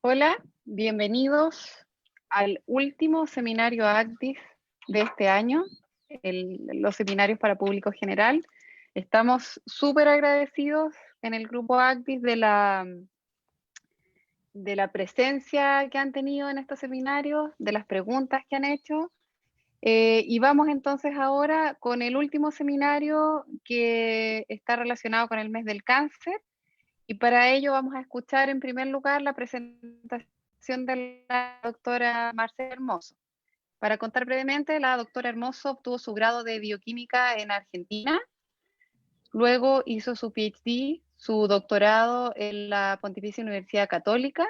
Hola, bienvenidos al último seminario ACDIS de este año, los seminarios para público general. Estamos súper agradecidos en el grupo ACDIS de la presencia que han tenido en estos seminarios, de las preguntas que han hecho. Y vamos entonces ahora con el último seminario que está relacionado con el mes del cáncer. Y para ello vamos a escuchar en primer lugar la presentación de la doctora Marcela Hermoso. Para contar brevemente, la doctora Hermoso obtuvo su grado de bioquímica en Argentina, luego hizo su PhD, su doctorado en la Pontificia Universidad Católica,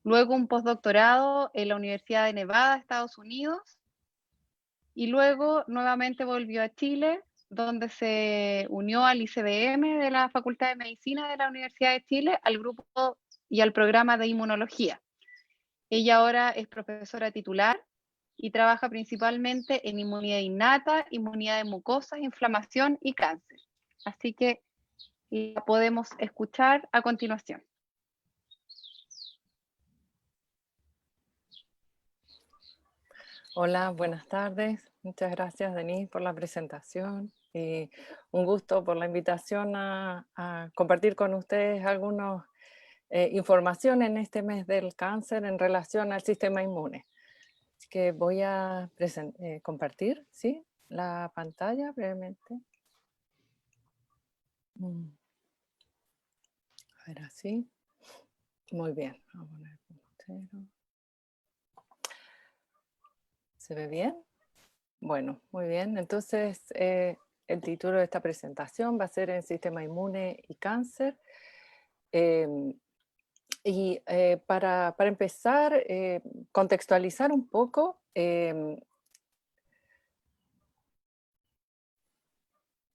luego un postdoctorado en la Universidad de Nevada, Estados Unidos, y luego nuevamente volvió a Chile, donde se unió al ICBM de la Facultad de Medicina de la Universidad de Chile, al grupo y al programa de inmunología. Ella ahora es profesora titular y trabaja principalmente en inmunidad innata, inmunidad de mucosas, inflamación y cáncer. Así que la podemos escuchar a continuación. Hola, buenas tardes. Muchas gracias, Denise, por la presentación. Y un gusto por la invitación a compartir con ustedes algunas información en este mes del cáncer en relación al sistema inmune. Así que voy a compartir, ¿sí?, la pantalla brevemente. A ver, así. Muy bien. Vamos a poner el puntero. ¿Se ve bien? Bueno, muy bien. Entonces, el título de esta presentación va a ser en Sistema Inmune y Cáncer. Em, para empezar, contextualizar un poco, que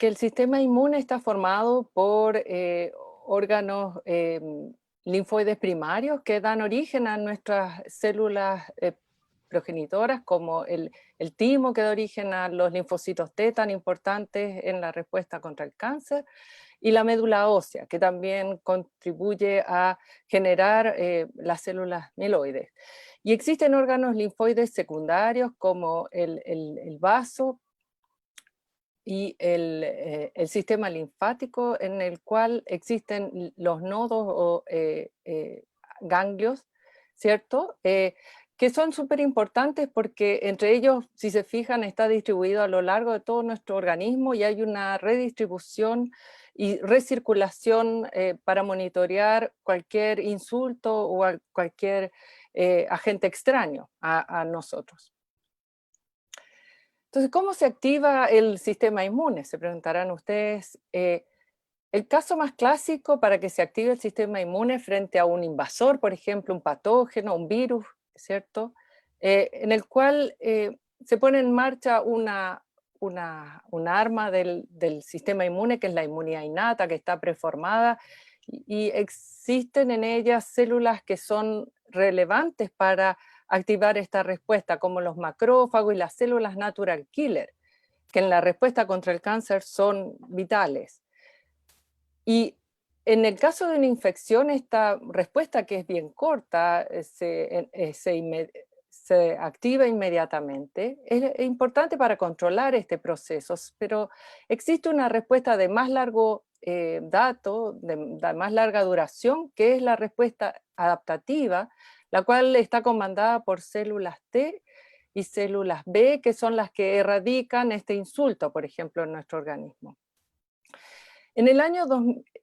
el sistema inmune está formado por órganos linfoides primarios que dan origen a nuestras células progenitoras, como el timo que da origen a los linfocitos T tan importantes en la respuesta contra el cáncer, y la médula ósea, que también contribuye a generar las células mieloides. Y existen órganos linfoides secundarios como el vaso y el sistema linfático, en el cual existen los nodos o ganglios, ¿cierto? Que son súper importantes porque entre ellos, si se fijan, está distribuido a lo largo de todo nuestro organismo y hay una redistribución y recirculación para monitorear cualquier insulto o cualquier agente extraño a nosotros. Entonces, ¿cómo se activa el sistema inmune? Se preguntarán ustedes. El caso más clásico para que se active el sistema inmune frente a un invasor, por ejemplo, un patógeno, un virus, ¿cierto? En el cual se pone en marcha una arma del sistema inmune, que es la inmunidad innata, que está preformada, y existen en ella células que son relevantes para activar esta respuesta, como los macrófagos y las células natural killer, que en la respuesta contra el cáncer son vitales. Y en el caso de una infección, esta respuesta, que es bien corta, se activa inmediatamente. Es importante para controlar este proceso, pero existe una respuesta de más largo de más larga duración, que es la respuesta adaptativa, la cual está comandada por células T y células B, que son las que erradican este insulto, por ejemplo, en nuestro organismo. En el año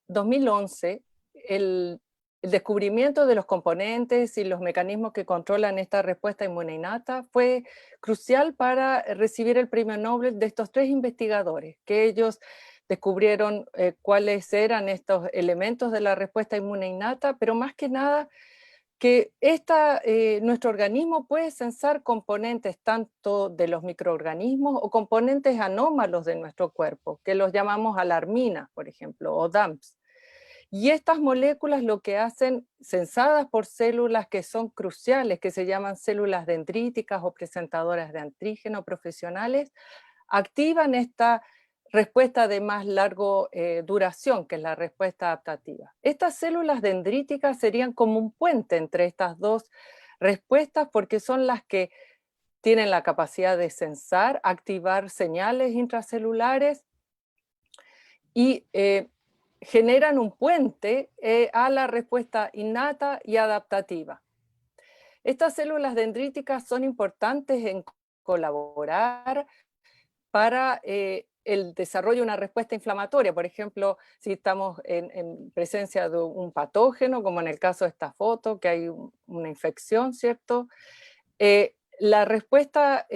2011, el descubrimiento de los componentes y los mecanismos que controlan esta respuesta inmune innata fue crucial para recibir el premio Nobel de estos tres investigadores, que ellos descubrieron cuáles eran estos elementos de la respuesta inmune innata, pero más que nada que nuestro organismo puede sensar componentes tanto de los microorganismos o componentes anómalos de nuestro cuerpo, que los llamamos alarminas, por ejemplo, o DAMPs. Y estas moléculas lo que hacen, sensadas por células que son cruciales, que se llaman células dendríticas o presentadoras de antígeno profesionales, activan esta respuesta de más largo duración, que es la respuesta adaptativa. Estas células dendríticas serían como un puente entre estas dos respuestas, porque son las que tienen la capacidad de sensar, activar señales intracelulares y generan un puente a la respuesta innata y adaptativa. Estas células dendríticas son importantes en colaborar para el desarrollo de una respuesta inflamatoria. Por ejemplo, si estamos en presencia de un patógeno, como en el caso de esta foto, que hay una infección, ¿cierto? La respuesta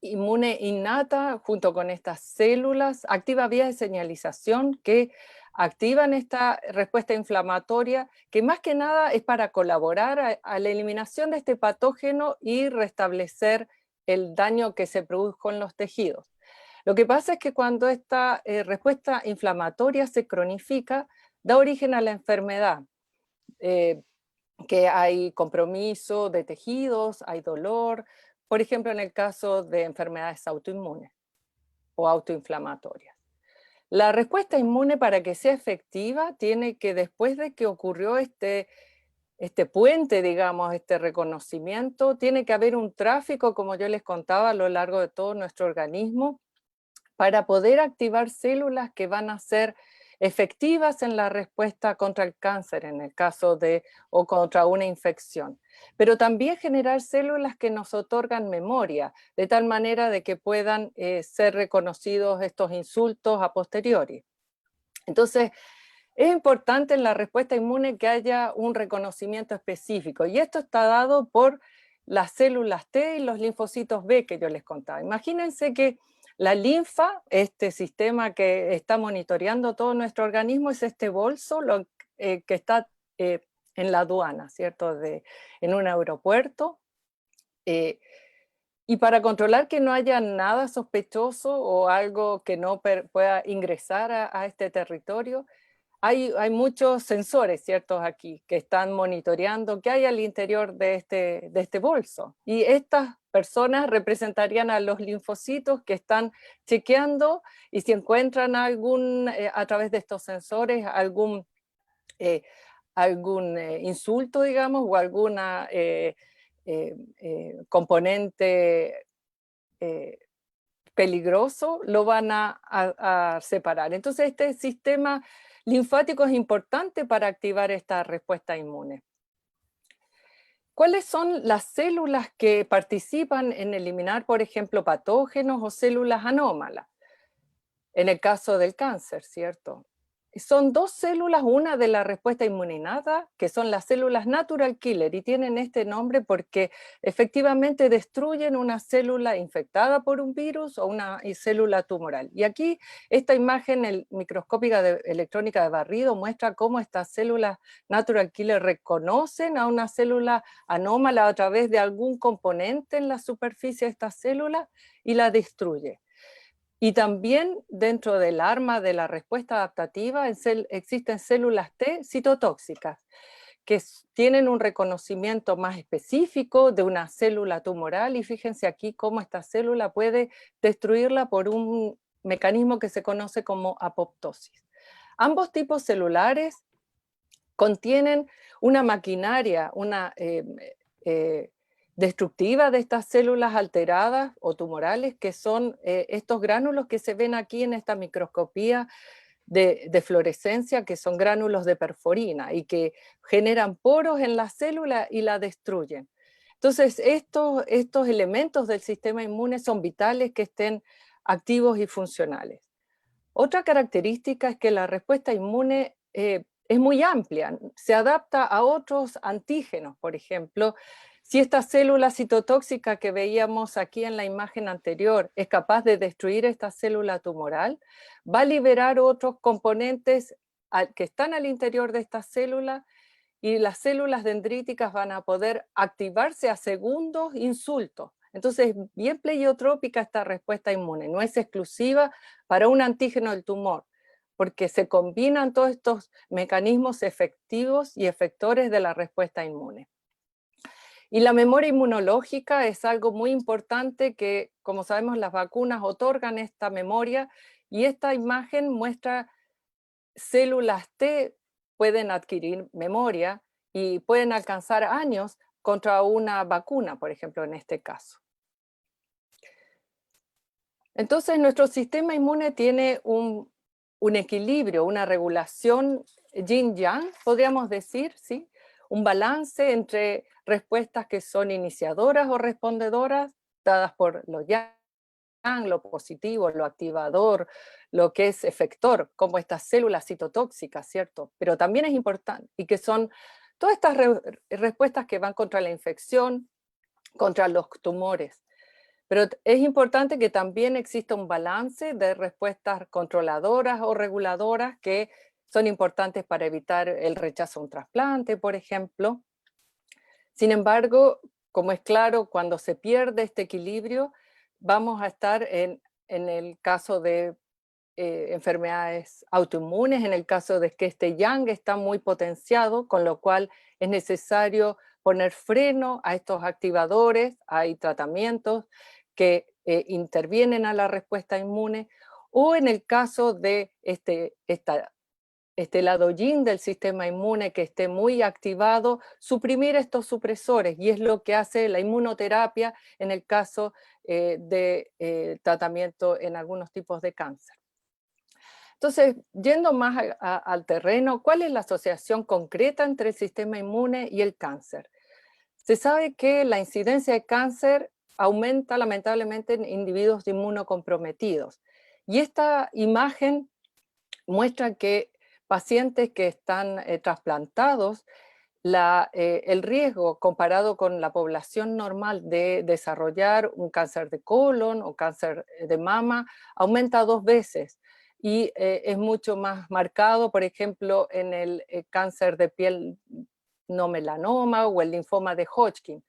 inmune innata, junto con estas células, activa vías de señalización que activan esta respuesta inflamatoria, que más que nada es para colaborar a la eliminación de este patógeno y restablecer el daño que se produjo en los tejidos. Lo que pasa es que cuando esta respuesta inflamatoria se cronifica, da origen a la enfermedad, que hay compromiso de tejidos, hay dolor, por ejemplo, en el caso de enfermedades autoinmunes o autoinflamatorias. La respuesta inmune, para que sea efectiva, tiene que, después de que ocurrió este puente, digamos, este reconocimiento, tiene que haber un tráfico, como yo les contaba, a lo largo de todo nuestro organismo, para poder activar células que van a ser efectivas en la respuesta contra el cáncer, en el caso o contra una infección. Pero también generar células que nos otorgan memoria, de tal manera de que puedan ser reconocidos estos insultos a posteriori. Entonces, es importante en la respuesta inmune que haya un reconocimiento específico, y esto está dado por las células T y los linfocitos B que yo les contaba. Imagínense que la linfa, este sistema que está monitoreando todo nuestro organismo, es este bolso que está en la aduana, ¿cierto? En un aeropuerto. Y para controlar que no haya nada sospechoso o algo que no pueda ingresar a este territorio, hay muchos sensores, ¿cierto? Aquí que están monitoreando qué hay al interior de este bolso. Y estas personas representarían a los linfocitos que están chequeando y si encuentran a través de estos sensores, eh, algún insulto, digamos, o alguna componente eh, peligroso, lo van a separar. Entonces, este sistema linfático es importante para activar esta respuesta inmune. ¿Cuáles son las células que participan en eliminar, por ejemplo, patógenos o células anómalas? En el caso del cáncer, ¿cierto? Son dos células, una de la respuesta inmunitaria, que son las células natural killer, y tienen este nombre porque efectivamente destruyen una célula infectada por un virus o una célula tumoral. Y aquí esta imagen microscópica electrónica de barrido muestra cómo estas células natural killer reconocen a una célula anómala a través de algún componente en la superficie de esta célula y la destruye. Y también dentro del arma de la respuesta adaptativa existen células T citotóxicas que tienen un reconocimiento más específico de una célula tumoral y fíjense aquí cómo esta célula puede destruirla por un mecanismo que se conoce como apoptosis. Ambos tipos celulares contienen una maquinaria, destructiva de estas células alteradas o tumorales, que son estos gránulos que se ven aquí en esta microscopía de fluorescencia, que son gránulos de perforina y que generan poros en la célula y la destruyen. Entonces, estos elementos del sistema inmune son vitales que estén activos y funcionales. Otra característica es que la respuesta inmune es muy amplia, se adapta a otros antígenos, por ejemplo. Si esta célula citotóxica que veíamos aquí en la imagen anterior es capaz de destruir esta célula tumoral, va a liberar otros componentes que están al interior de esta célula y las células dendríticas van a poder activarse a segundos insultos. Entonces, bien pleiotrópica esta respuesta inmune, no es exclusiva para un antígeno del tumor, porque se combinan todos estos mecanismos efectivos y efectores de la respuesta inmune. Y la memoria inmunológica es algo muy importante que, como sabemos, las vacunas otorgan esta memoria y esta imagen muestra células T pueden adquirir memoria y pueden alcanzar años contra una vacuna, por ejemplo, en este caso. Entonces, nuestro sistema inmune tiene un equilibrio, una regulación yin-yang, podríamos decir, ¿sí? Un balance entre respuestas que son iniciadoras o respondedoras, dadas por lo yang, lo positivo, lo activador, lo que es efector, como estas células citotóxicas, ¿cierto? Pero también es importante, y que son todas estas respuestas que van contra la infección, contra los tumores. Pero es importante que también exista un balance de respuestas controladoras o reguladoras que son importantes para evitar el rechazo a un trasplante, por ejemplo. Sin embargo, como es claro, cuando se pierde este equilibrio, vamos a estar en el caso de enfermedades autoinmunes, en el caso de que este yang está muy potenciado, con lo cual es necesario poner freno a estos activadores, hay tratamientos que intervienen a la respuesta inmune, o en el caso de este lado yin del sistema inmune que esté muy activado, suprimir estos supresores, y es lo que hace la inmunoterapia en el caso de tratamiento en algunos tipos de cáncer. Entonces, yendo más al terreno, ¿cuál es la asociación concreta entre el sistema inmune y el cáncer? Se sabe que la incidencia de cáncer aumenta lamentablemente en individuos inmunocomprometidos. Y esta imagen muestra que pacientes que están trasplantados el riesgo comparado con la población normal de desarrollar un cáncer de colon o cáncer de mama aumenta 2 veces y es mucho más marcado, por ejemplo, en el cáncer de piel no melanoma o el linfoma de Hodgkin.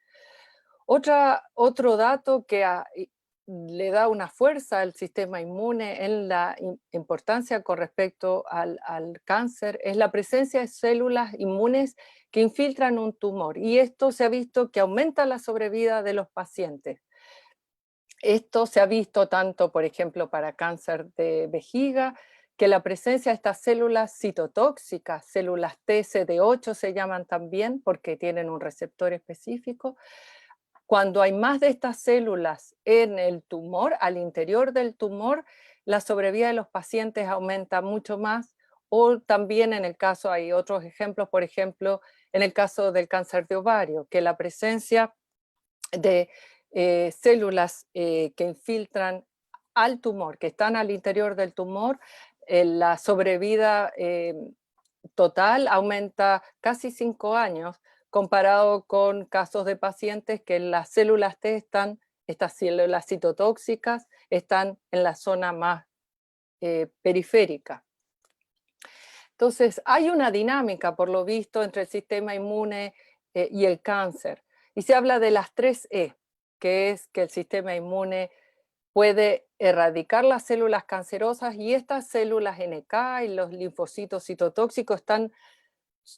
Otro dato que le da una fuerza al sistema inmune en la importancia con respecto al cáncer es la presencia de células inmunes que infiltran un tumor. Y esto se ha visto que aumenta la sobrevida de los pacientes. Esto se ha visto tanto, por ejemplo, para cáncer de vejiga, que la presencia de estas células citotóxicas, células TCD8 se llaman también porque tienen un receptor específico, cuando hay más de estas células en el tumor, al interior del tumor, la sobrevida de los pacientes aumenta mucho más, o también en el caso, hay otros ejemplos, por ejemplo, en el caso del cáncer de ovario, que la presencia de células que infiltran al tumor, que están al interior del tumor, la sobrevida total aumenta casi 5 años comparado con casos de pacientes que las células T están, estas células citotóxicas, están en la zona más periférica. Entonces, hay una dinámica, por lo visto, entre el sistema inmune y el cáncer. Y se habla de las 3 E, que es que el sistema inmune puede erradicar las células cancerosas y estas células NK y los linfocitos citotóxicos están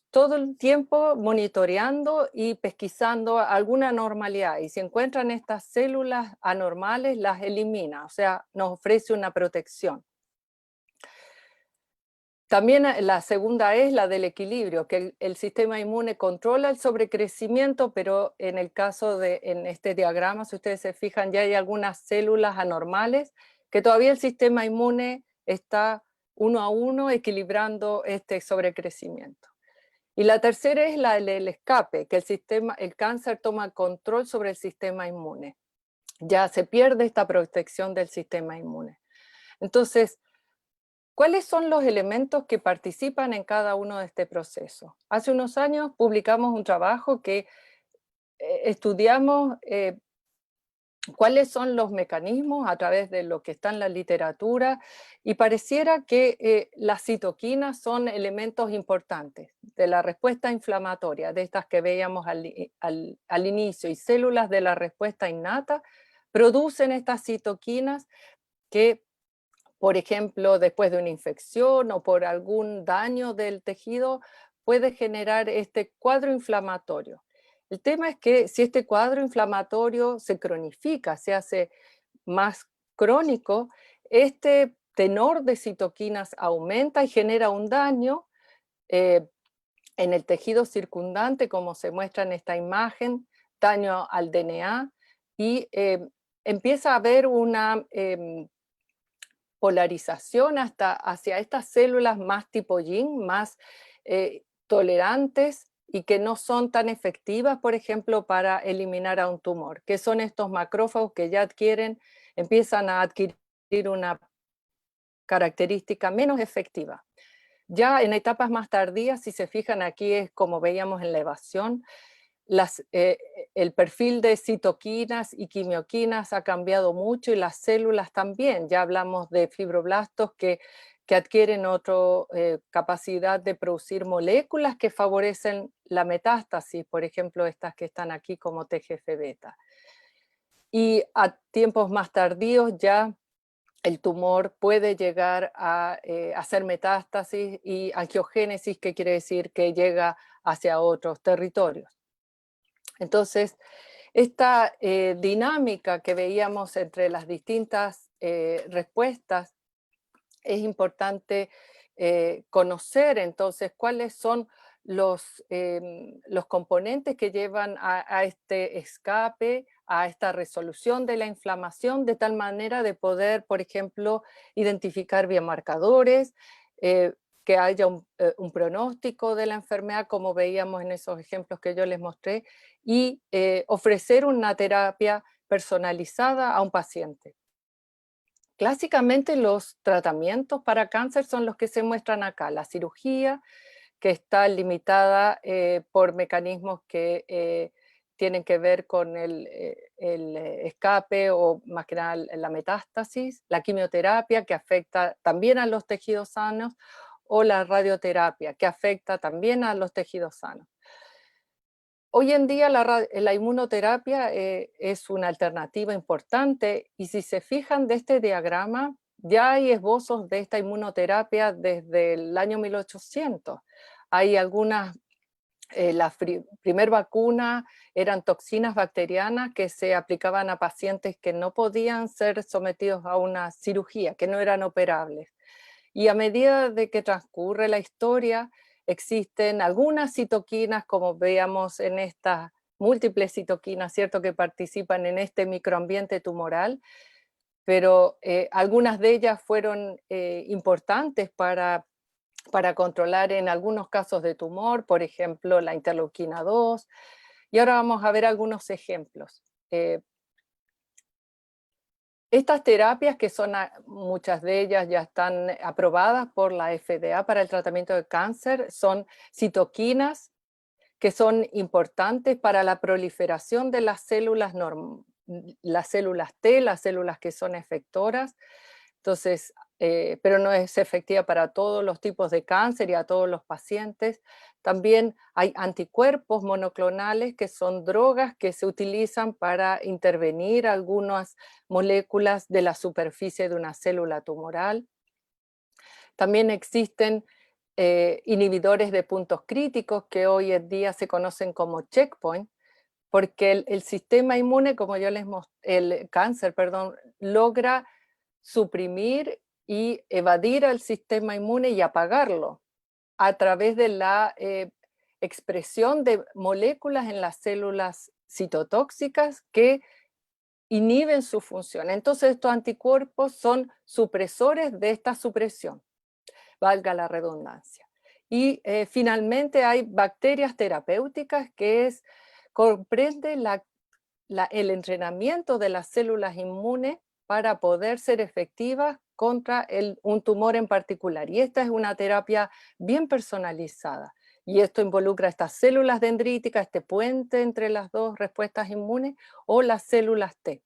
todo el tiempo monitoreando y pesquisando alguna anormalidad. Y si encuentran estas células anormales, las elimina, o sea, nos ofrece una protección. También la segunda es la del equilibrio, que el sistema inmune controla el sobrecrecimiento, pero en el caso en este diagrama, si ustedes se fijan, ya hay algunas células anormales que todavía el sistema inmune está uno a uno equilibrando este sobrecrecimiento. Y la tercera es la del escape, que el cáncer toma control sobre el sistema inmune. Ya se pierde esta protección del sistema inmune. Entonces, ¿cuáles son los elementos que participan en cada uno de este proceso? Hace unos años publicamos un trabajo que estudiamos cuáles son los mecanismos a través de lo que está en la literatura y pareciera que las citoquinas son elementos importantes de la respuesta inflamatoria, de estas que veíamos al inicio, y células de la respuesta innata producen estas citoquinas que, por ejemplo, después de una infección o por algún daño del tejido, puede generar este cuadro inflamatorio. El tema es que si este cuadro inflamatorio se cronifica, se hace más crónico, este tenor de citoquinas aumenta y genera un daño eh, en el tejido circundante, como se muestra en esta imagen, daño al DNA, y empieza a haber una polarización hacia estas células más tipo yin, más tolerantes y que no son tan efectivas, por ejemplo, para eliminar a un tumor, que son estos macrófagos que ya empiezan a adquirir una característica menos efectiva. Ya en etapas más tardías, si se fijan aquí es como veíamos en la evasión, el perfil de citoquinas y quimioquinas ha cambiado mucho y las células también. Ya hablamos de fibroblastos que adquieren otra capacidad de producir moléculas que favorecen la metástasis, por ejemplo, estas que están aquí como TGF-beta. Y a tiempos más tardíos ya el tumor puede llegar a hacer metástasis y angiogénesis, que quiere decir que llega hacia otros territorios. Entonces, esta dinámica que veíamos entre las distintas respuestas, es importante conocer entonces cuáles son los componentes que llevan a este escape, a esta resolución de la inflamación, de tal manera de poder, por ejemplo, identificar biomarcadores, que haya un pronóstico de la enfermedad, como veíamos en esos ejemplos que yo les mostré, y ofrecer una terapia personalizada a un paciente. Clásicamente los tratamientos para cáncer son los que se muestran acá, la cirugía, que está limitada por mecanismos que tienen que ver con el escape o más que nada la metástasis, la quimioterapia que afecta también a los tejidos sanos o la radioterapia que afecta también a los tejidos sanos. Hoy en día la inmunoterapia es una alternativa importante y si se fijan de este diagrama, ya hay esbozos de esta inmunoterapia desde el año 1800. Hay algunas, la primer vacuna eran toxinas bacterianas que se aplicaban a pacientes que no podían ser sometidos a una cirugía, que no eran operables. Y a medida de que transcurre la historia, existen algunas citoquinas, como veamos en estas múltiples citoquinas, ¿cierto?, que participan en este microambiente tumoral, pero algunas de ellas fueron importantes para controlar en algunos casos de tumor, por ejemplo, la interleuquina 2, y ahora vamos a ver algunos ejemplos. Estas terapias, que son muchas de ellas ya están aprobadas por la FDA para el tratamiento de cáncer, son citoquinas que son importantes para la proliferación de las células T, las células que son efectoras. Entonces, pero no es efectiva para todos los tipos de cáncer y a todos los pacientes. También hay anticuerpos monoclonales, que son drogas que se utilizan para intervenir algunas moléculas de la superficie de una célula tumoral. También existen inhibidores de puntos críticos que hoy en día se conocen como checkpoint, porque el sistema inmune, como yo les mostré, el cáncer, perdón, logra suprimir y evadir al sistema inmune y apagarlo a través de la expresión de moléculas en las células citotóxicas que inhiben su función. Entonces estos anticuerpos son supresores de esta supresión, valga la redundancia. Y finalmente hay bacterias terapéuticas, que comprende el entrenamiento de las células inmunes para poder ser efectivas contra un tumor en particular. Y esta es una terapia bien personalizada. Y esto involucra estas células dendríticas, este puente entre las dos respuestas inmunes, o las células T.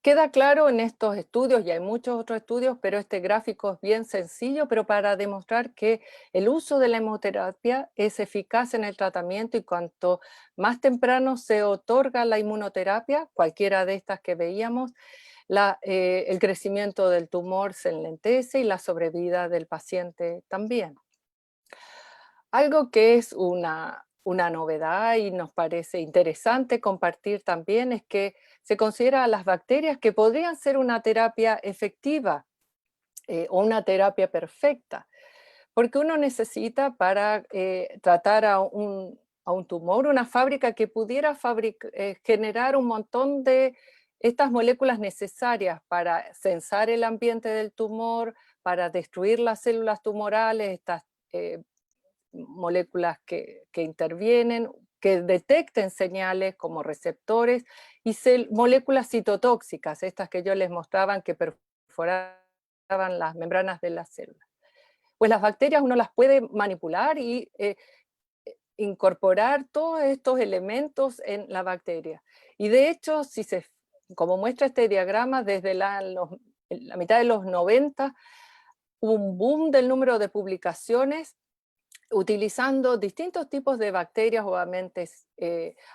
Queda claro en estos estudios, y hay muchos otros estudios, pero este gráfico es bien sencillo, pero para demostrar que el uso de la inmunoterapia es eficaz en el tratamiento, y cuanto más temprano se otorga la inmunoterapia, cualquiera de estas que veíamos, el crecimiento del tumor se enlentece y la sobrevida del paciente también. Algo que es una novedad y nos parece interesante compartir también es que se considera a las bacterias que podrían ser una terapia efectiva o una terapia perfecta, porque uno necesita para tratar a un tumor una fábrica que pudiera generar un montón de estas moléculas necesarias para censar el ambiente del tumor, para destruir las células tumorales, estas moléculas que intervienen, que detecten señales como receptores, y moléculas citotóxicas, estas que yo les mostraba que perforaban las membranas de las células. Pues las bacterias uno las puede manipular y incorporar todos estos elementos en la bacteria. Y de hecho, como muestra este diagrama, desde la mitad de los 90 hubo un boom del número de publicaciones utilizando distintos tipos de bacterias, obviamente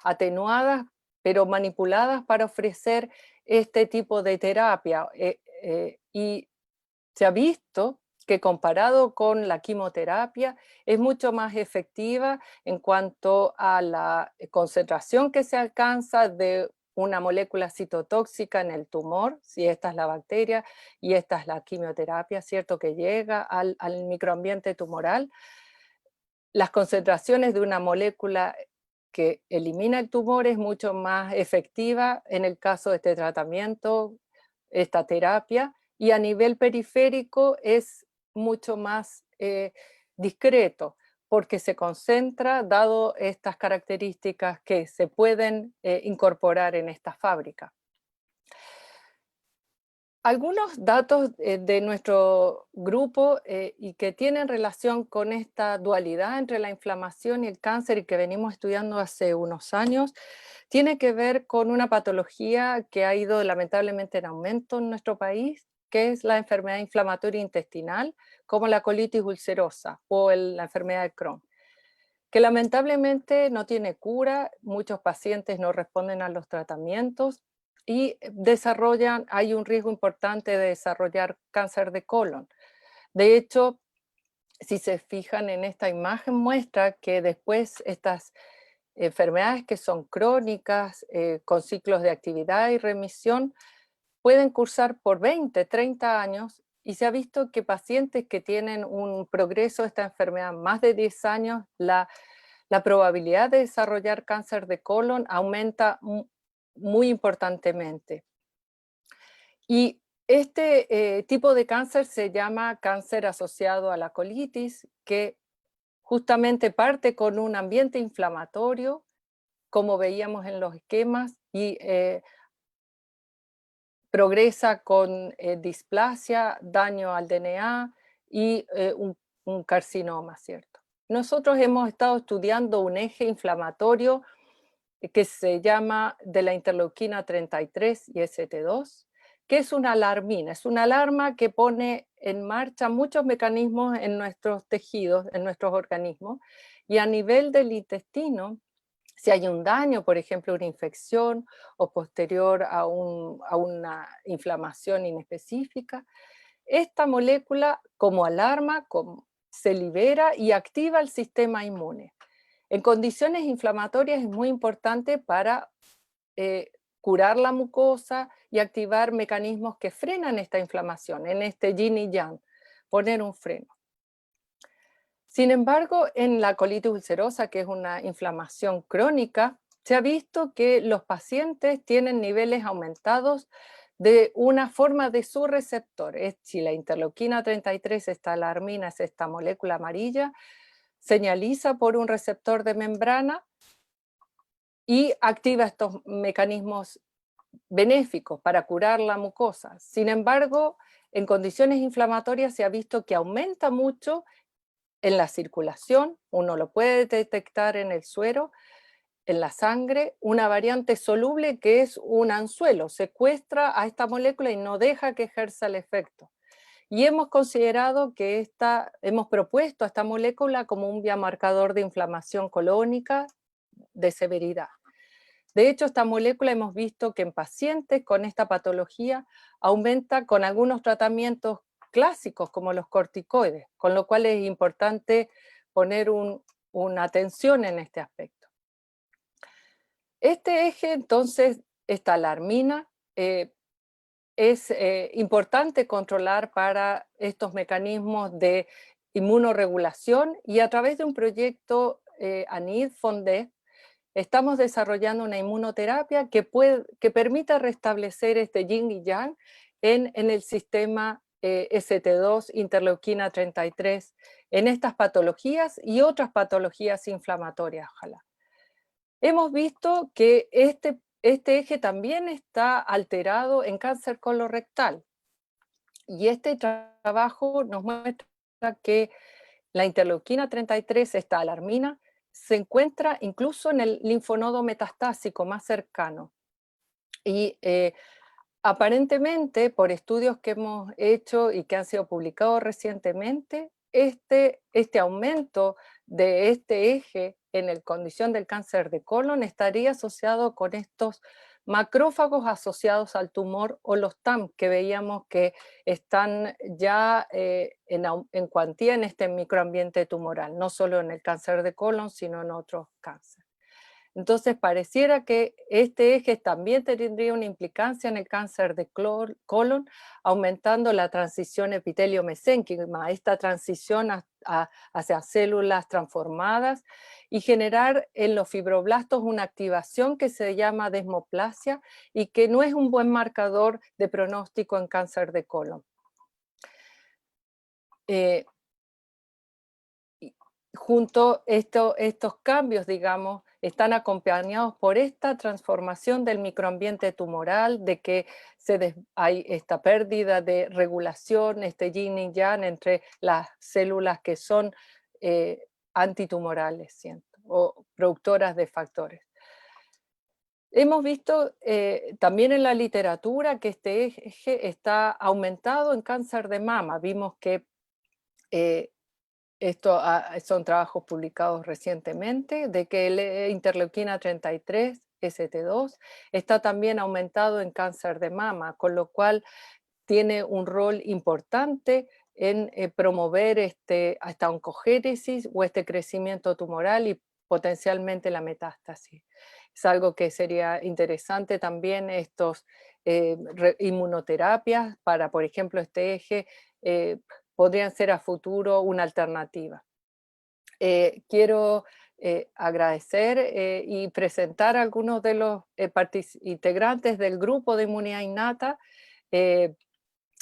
atenuadas, pero manipuladas para ofrecer este tipo de terapia. Y se ha visto que comparado con la quimioterapia es mucho más efectiva en cuanto a la concentración que se alcanza de una molécula citotóxica en el tumor, si esta es la bacteria y esta es la quimioterapia, ¿cierto?, que llega al microambiente tumoral. Las concentraciones de una molécula que elimina el tumor es mucho más efectiva en el caso de este tratamiento, esta terapia, y a nivel periférico es mucho más discreto, porque se concentra, dado estas características que se pueden incorporar en esta fábrica. Algunos datos de nuestro grupo y que tienen relación con esta dualidad entre la inflamación y el cáncer y que venimos estudiando hace unos años, tiene que ver con una patología que ha ido lamentablemente en aumento en nuestro país, que es la enfermedad inflamatoria intestinal, como la colitis ulcerosa o la enfermedad de Crohn, que lamentablemente no tiene cura, muchos pacientes no responden a los tratamientos y hay un riesgo importante de desarrollar cáncer de colon. De hecho, si se fijan en esta imagen, muestra que después estas enfermedades que son crónicas, con ciclos de actividad y remisión, pueden cursar por 20, 30 años y se ha visto que pacientes que tienen un progreso de esta enfermedad más de 10 años, la probabilidad de desarrollar cáncer de colon aumenta muy importantemente. Y este tipo de cáncer se llama cáncer asociado a la colitis, que justamente parte con un ambiente inflamatorio, como veíamos en los esquemas, y progresa con displasia, daño al DNA y un carcinoma, ¿cierto? Nosotros hemos estado estudiando un eje inflamatorio que se llama de la interleuquina 33 y ST2, que es una alarmina, es una alarma que pone en marcha muchos mecanismos en nuestros tejidos, en nuestros organismos, y a nivel del intestino, si hay un daño, por ejemplo, una infección o posterior a una inflamación inespecífica, esta molécula como alarma se libera y activa el sistema inmune. En condiciones inflamatorias es muy importante para curar la mucosa y activar mecanismos que frenan esta inflamación, en este yin y yang, poner un freno. Sin embargo, en la colitis ulcerosa, que es una inflamación crónica, se ha visto que los pacientes tienen niveles aumentados de una forma de su receptor. Si la interleuquina 33, esta alarmina, es esta molécula amarilla, señaliza por un receptor de membrana y activa estos mecanismos benéficos para curar la mucosa. Sin embargo, en condiciones inflamatorias se ha visto que aumenta mucho en la circulación, uno lo puede detectar en el suero, en la sangre, una variante soluble que es un anzuelo, secuestra a esta molécula y no deja que ejerza el efecto. Y hemos considerado que hemos propuesto a esta molécula como un biomarcador de inflamación colónica de severidad. De hecho, esta molécula hemos visto que en pacientes con esta patología aumenta con algunos tratamientos clásicos como los corticoides, con lo cual es importante poner una atención en este aspecto. Este eje, entonces, esta alarmina, es importante controlar para estos mecanismos de inmunorregulación y a través de un proyecto ANID-FONDE estamos desarrollando una inmunoterapia que permita restablecer este yin y yang en el sistema ST2, interleuquina 33, en estas patologías y otras patologías inflamatorias, ojalá. Hemos visto que este eje también está alterado en cáncer colorectal. Y este trabajo nos muestra que la interleuquina 33, esta alarmina, se encuentra incluso en el linfonodo metastásico más cercano. Y aparentemente, por estudios que hemos hecho y que han sido publicados recientemente, este aumento de este eje en la condición del cáncer de colon estaría asociado con estos macrófagos asociados al tumor o los TAM que veíamos que están ya en cuantía en este microambiente tumoral, no solo en el cáncer de colon, sino en otros cánceres. Entonces, pareciera que este eje también tendría una implicancia en el cáncer de colon, aumentando la transición epitelio-mesénquima, esta transición hacia células transformadas y generar en los fibroblastos una activación que se llama desmoplasia y que no es un buen marcador de pronóstico en cáncer de colon. Junto a estos cambios, digamos, están acompañados por esta transformación del microambiente tumoral, de que hay esta pérdida de regulación, este yin y yang entre las células que son antitumorales, siento, o productoras de factores. Hemos visto también en la literatura que este eje está aumentado en cáncer de mama. Vimos que son trabajos publicados recientemente, de que la interleuquina 33, ST2, está también aumentado en cáncer de mama, con lo cual tiene un rol importante en promover esta oncogénesis o este crecimiento tumoral y potencialmente la metástasis. Es algo que sería interesante también estos inmunoterapias para, por ejemplo, este eje, podrían ser a futuro una alternativa. Quiero agradecer y presentar a algunos de los integrantes del grupo de inmunidad innata.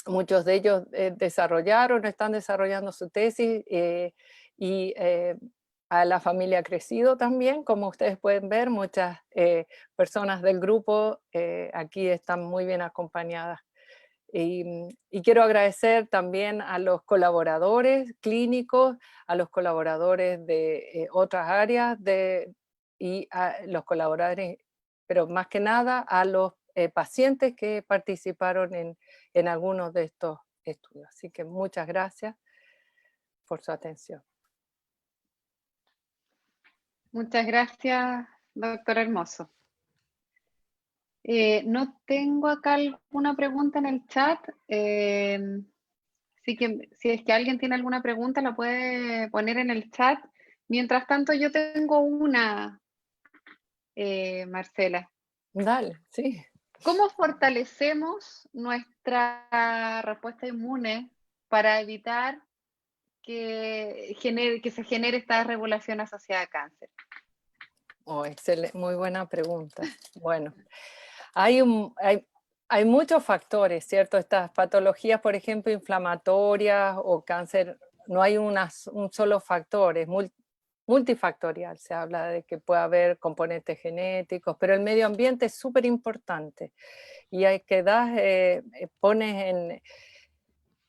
Muchos de ellos están desarrollando su tesis y a la familia Crecido también, como ustedes pueden ver, muchas personas del grupo aquí están muy bien acompañadas. Y quiero agradecer también a los colaboradores clínicos, a los colaboradores de otras áreas y a los colaboradores, pero más que nada a los pacientes que participaron en algunos de estos estudios. Así que muchas gracias por su atención. Muchas gracias, doctor Hermoso. No tengo acá alguna pregunta en el chat. Así que si es que alguien tiene alguna pregunta, la puede poner en el chat. Mientras tanto, yo tengo una, Marcela. Dale, sí. ¿Cómo fortalecemos nuestra respuesta inmune para evitar que se genere esta regulación asociada a cáncer? Oh, excelente, muy buena pregunta. Bueno, hay muchos factores, ¿cierto? Estas patologías, por ejemplo, inflamatorias o cáncer, no hay un solo factor, es multifactorial. Se habla de que puede haber componentes genéticos, pero el medio ambiente es súper importante. Y hay que pones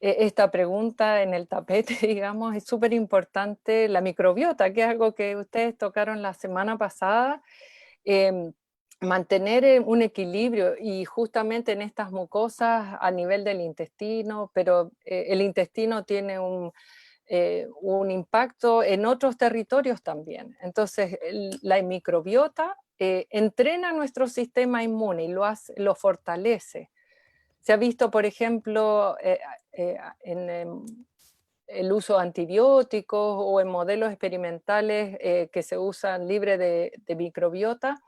esta pregunta en el tapete, digamos, es súper importante la microbiota, que es algo que ustedes tocaron la semana pasada. Mantener un equilibrio y justamente en estas mucosas a nivel del intestino, pero el intestino tiene un impacto en otros territorios también. Entonces, la microbiota entrena nuestro sistema inmune y lo fortalece. Se ha visto, por ejemplo, en el uso de antibióticos o en modelos experimentales que se usan libre de microbiota,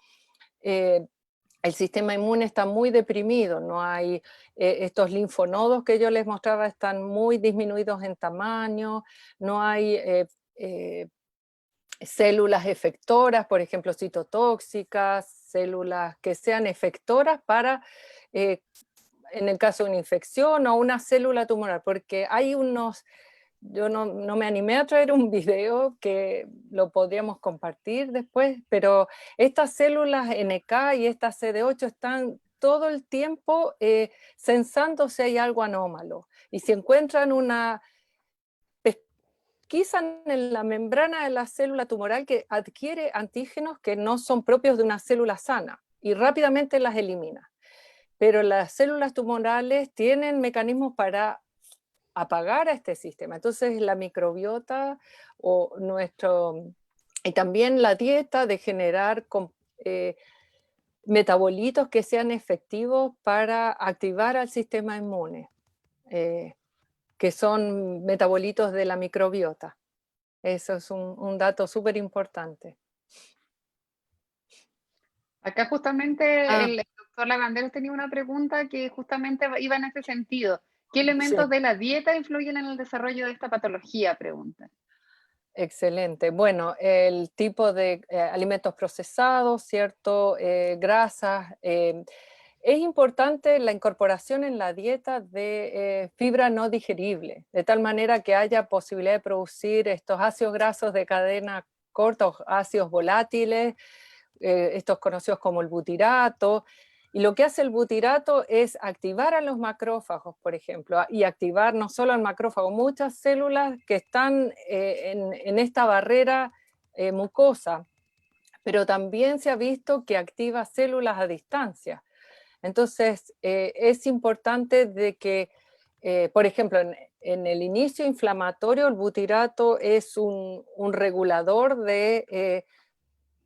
el sistema inmune está muy deprimido, no hay estos linfonodos que yo les mostraba están muy disminuidos en tamaño, no hay células efectoras, por ejemplo, citotóxicas, células que sean efectoras para, en el caso de una infección o una célula tumoral, porque hay yo no me animé a traer un video que lo podríamos compartir después, pero estas células NK y estas CD8 están todo el tiempo censando si hay algo anómalo. Y si encuentran pesquisan en la membrana de la célula tumoral que adquiere antígenos que no son propios de una célula sana y rápidamente las elimina. Pero las células tumorales tienen mecanismos para apagar a este sistema. Entonces la microbiota y también la dieta de generar metabolitos que sean efectivos para activar al sistema inmune, que son metabolitos de la microbiota. Eso es un dato súper importante. Acá justamente el doctor Lavanderos tenía una pregunta que justamente iba en ese sentido. ¿Qué elementos de la dieta influyen en el desarrollo de esta patología? Pregunta. Excelente. Bueno, el tipo de alimentos procesados, ¿cierto? Grasas. Es importante la incorporación en la dieta de fibra no digerible, de tal manera que haya posibilidad de producir estos ácidos grasos de cadena corta o ácidos volátiles, estos conocidos como el butirato, y lo que hace el butirato es activar a los macrófagos, por ejemplo, y activar no solo al macrófago, muchas células que están en esta barrera mucosa, pero también se ha visto que activa células a distancia. Entonces, es importante de que, por ejemplo, en el inicio inflamatorio, el butirato es un regulador de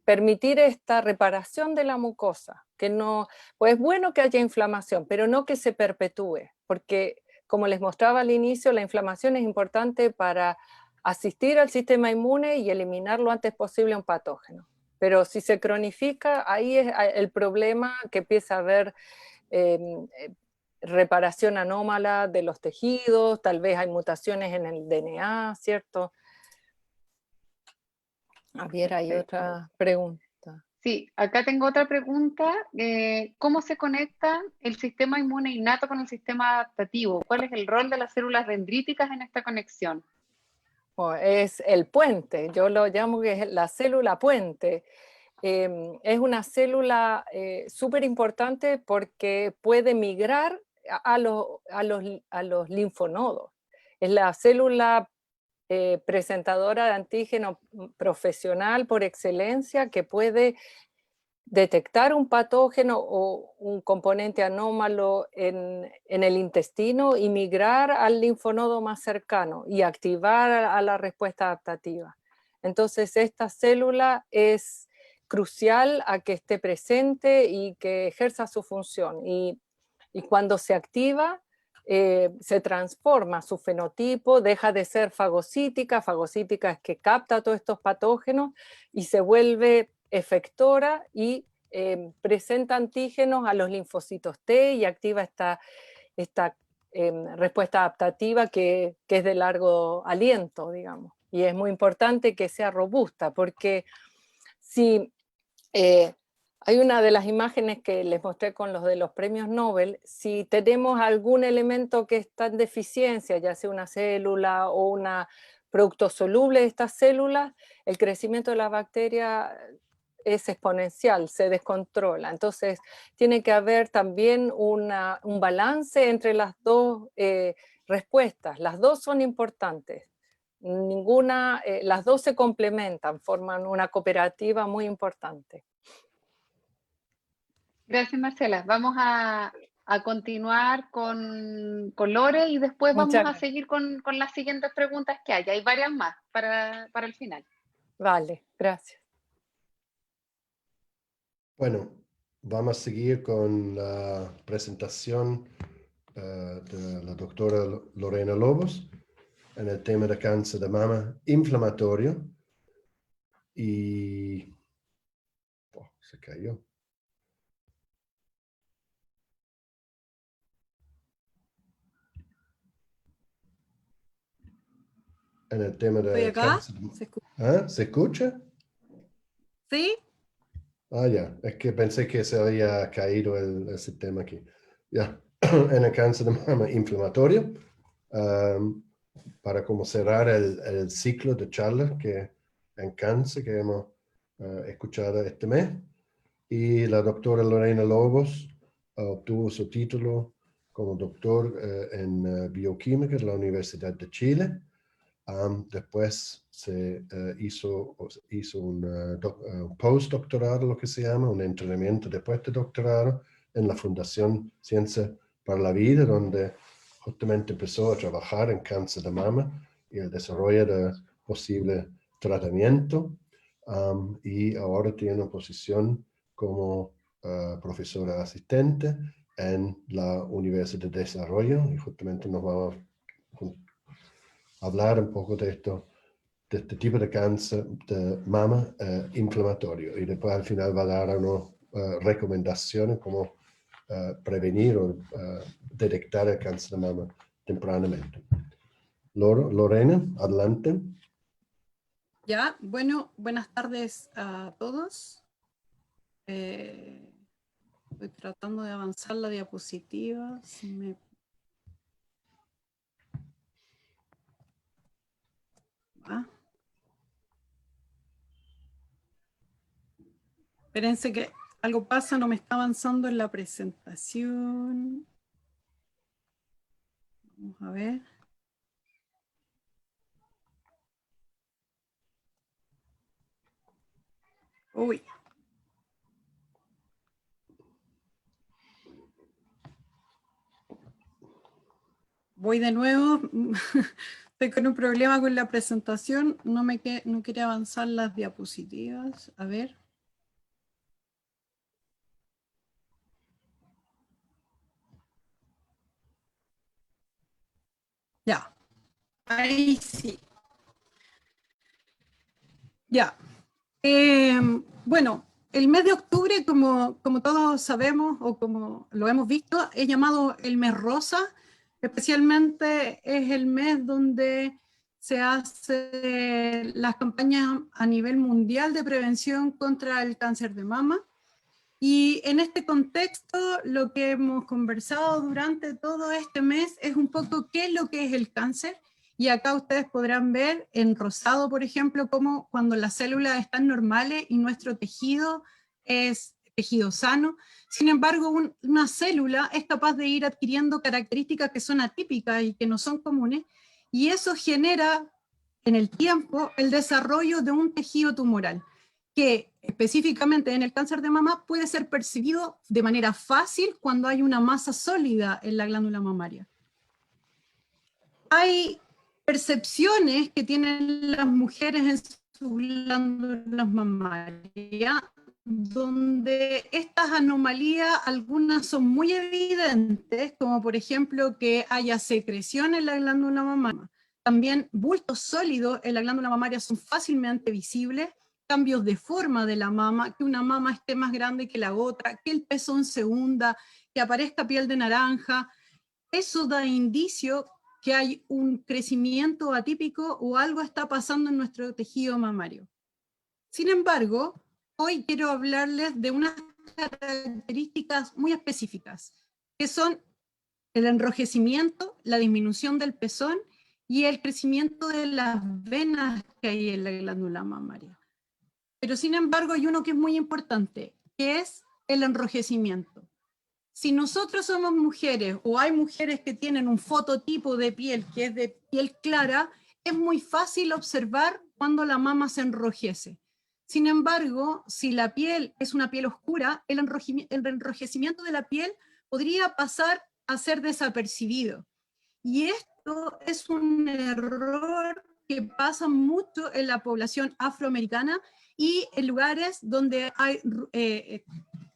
permitir esta reparación de la mucosa, que no, pues es bueno que haya inflamación, pero no que se perpetúe, porque como les mostraba al inicio, la inflamación es importante para asistir al sistema inmune y eliminar lo antes posible un patógeno. Pero si se cronifica, ahí es el problema que empieza a haber reparación anómala de los tejidos, tal vez hay mutaciones en el DNA, ¿cierto? A ver, hay otra pregunta. Sí, acá tengo otra pregunta. ¿Cómo se conecta el sistema inmune innato con el sistema adaptativo? ¿Cuál es el rol de las células dendríticas en esta conexión? Es el puente, yo lo llamo que es la célula puente. Es una célula súper importante porque puede migrar a los linfonodos. Es la célula presentadora de antígeno profesional por excelencia que puede detectar un patógeno o un componente anómalo en el intestino y migrar al linfonodo más cercano y activar a la respuesta adaptativa. Entonces, esta célula es crucial a que esté presente y que ejerza su función. Y cuando se activa, se transforma su fenotipo, deja de ser fagocítica es que capta todos estos patógenos y se vuelve efectora y presenta antígenos a los linfocitos T y activa esta respuesta adaptativa que es de largo aliento, digamos. Y es muy importante que sea robusta, porque si hay una de las imágenes que les mostré con los de los premios Nobel, si tenemos algún elemento que está en deficiencia, ya sea una célula o un producto soluble de estas células, el crecimiento de la bacteria es exponencial, se descontrola. Entonces, tiene que haber también un balance entre las dos respuestas. Las dos son importantes. Las dos se complementan, forman una cooperativa muy importante. Gracias, Marcela. Vamos a continuar con Lore y después vamos a seguir con las siguientes preguntas que hay. Hay varias más para el final. Vale, gracias. Bueno, vamos a seguir con la presentación de la doctora Lorena Lobos en el tema de cáncer de mama inflamatorio. Y se cayó. En el tema de ¿Estoy acá? cáncer. ¿Se escucha? ¿Sí? Ah, ya, es que pensé que se había caído el sistema aquí. Ya, en el cáncer de mama inflamatorio, para como cerrar el ciclo de charlas que en cáncer que hemos escuchado este mes. Y la doctora Lorena Lobos obtuvo su título como doctor en bioquímica de la Universidad de Chile. Después se hizo un postdoctorado, lo que se llama, un entrenamiento después de doctorado en la Fundación Ciencia para la Vida, donde justamente empezó a trabajar en cáncer de mama y el desarrollo de posible tratamiento. Y ahora tiene una posición como profesora asistente en la Universidad de Desarrollo, y justamente nos vamos a hablar un poco de este tipo de cáncer de mama inflamatorio, y después al final va a dar unas recomendaciones como prevenir o detectar el cáncer de mama tempranamente. Lorena, adelante. Ya, bueno, buenas tardes a todos. Estoy tratando de avanzar la diapositiva. Espérense que algo pasa, no me está avanzando en la presentación. Vamos a ver. Uy. Voy de nuevo. Estoy con un problema con la presentación. No quiere avanzar las diapositivas. A ver. Ya. Ahí sí. Ya. Bueno, el mes de octubre, como todos sabemos o como lo hemos visto, es llamado el mes rosa. Especialmente es el mes donde se hacen las campañas a nivel mundial de prevención contra el cáncer de mama. Y en este contexto, lo que hemos conversado durante todo este mes es un poco qué es lo que es el cáncer. Y acá ustedes podrán ver en rosado, por ejemplo, cómo cuando las células están normales y nuestro tejido es tejido sano. Sin embargo, una célula es capaz de ir adquiriendo características que son atípicas y que no son comunes, y eso genera en el tiempo el desarrollo de un tejido tumoral, que específicamente en el cáncer de mama puede ser percibido de manera fácil cuando hay una masa sólida en la glándula mamaria. Hay percepciones que tienen las mujeres en sus glándulas mamarias, donde estas anomalías, algunas son muy evidentes, como por ejemplo que haya secreción en la glándula mamaria. También bultos sólidos en la glándula mamaria son fácilmente visibles, cambios de forma de la mama, que una mama esté más grande que la otra, que el pezón se hunda, que aparezca piel de naranja. Eso da indicio que hay un crecimiento atípico o algo está pasando en nuestro tejido mamario. Sin embargo, hoy quiero hablarles de unas características muy específicas, que son el enrojecimiento, la disminución del pezón y el crecimiento de las venas que hay en la glándula mamaria. Pero sin embargo hay uno que es muy importante, que es el enrojecimiento. Si nosotros somos mujeres o hay mujeres que tienen un fototipo de piel que es de piel clara, es muy fácil observar cuando la mama se enrojece. Sin embargo, si la piel es una piel oscura, el enrojecimiento de la piel podría pasar a ser desapercibido. Y esto es un error que pasa mucho en la población afroamericana y en lugares donde hay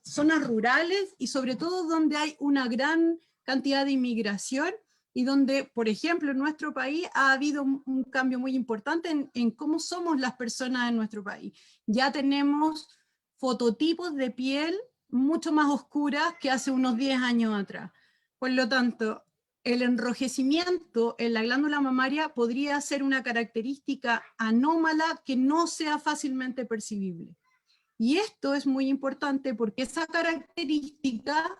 zonas rurales y sobre todo donde hay una gran cantidad de inmigración y donde, por ejemplo, en nuestro país ha habido un cambio muy importante en cómo somos las personas en nuestro país. Ya tenemos fototipos de piel mucho más oscuras que hace unos 10 años atrás. Por lo tanto, el enrojecimiento en la glándula mamaria podría ser una característica anómala que no sea fácilmente percibible. Y esto es muy importante porque esa característica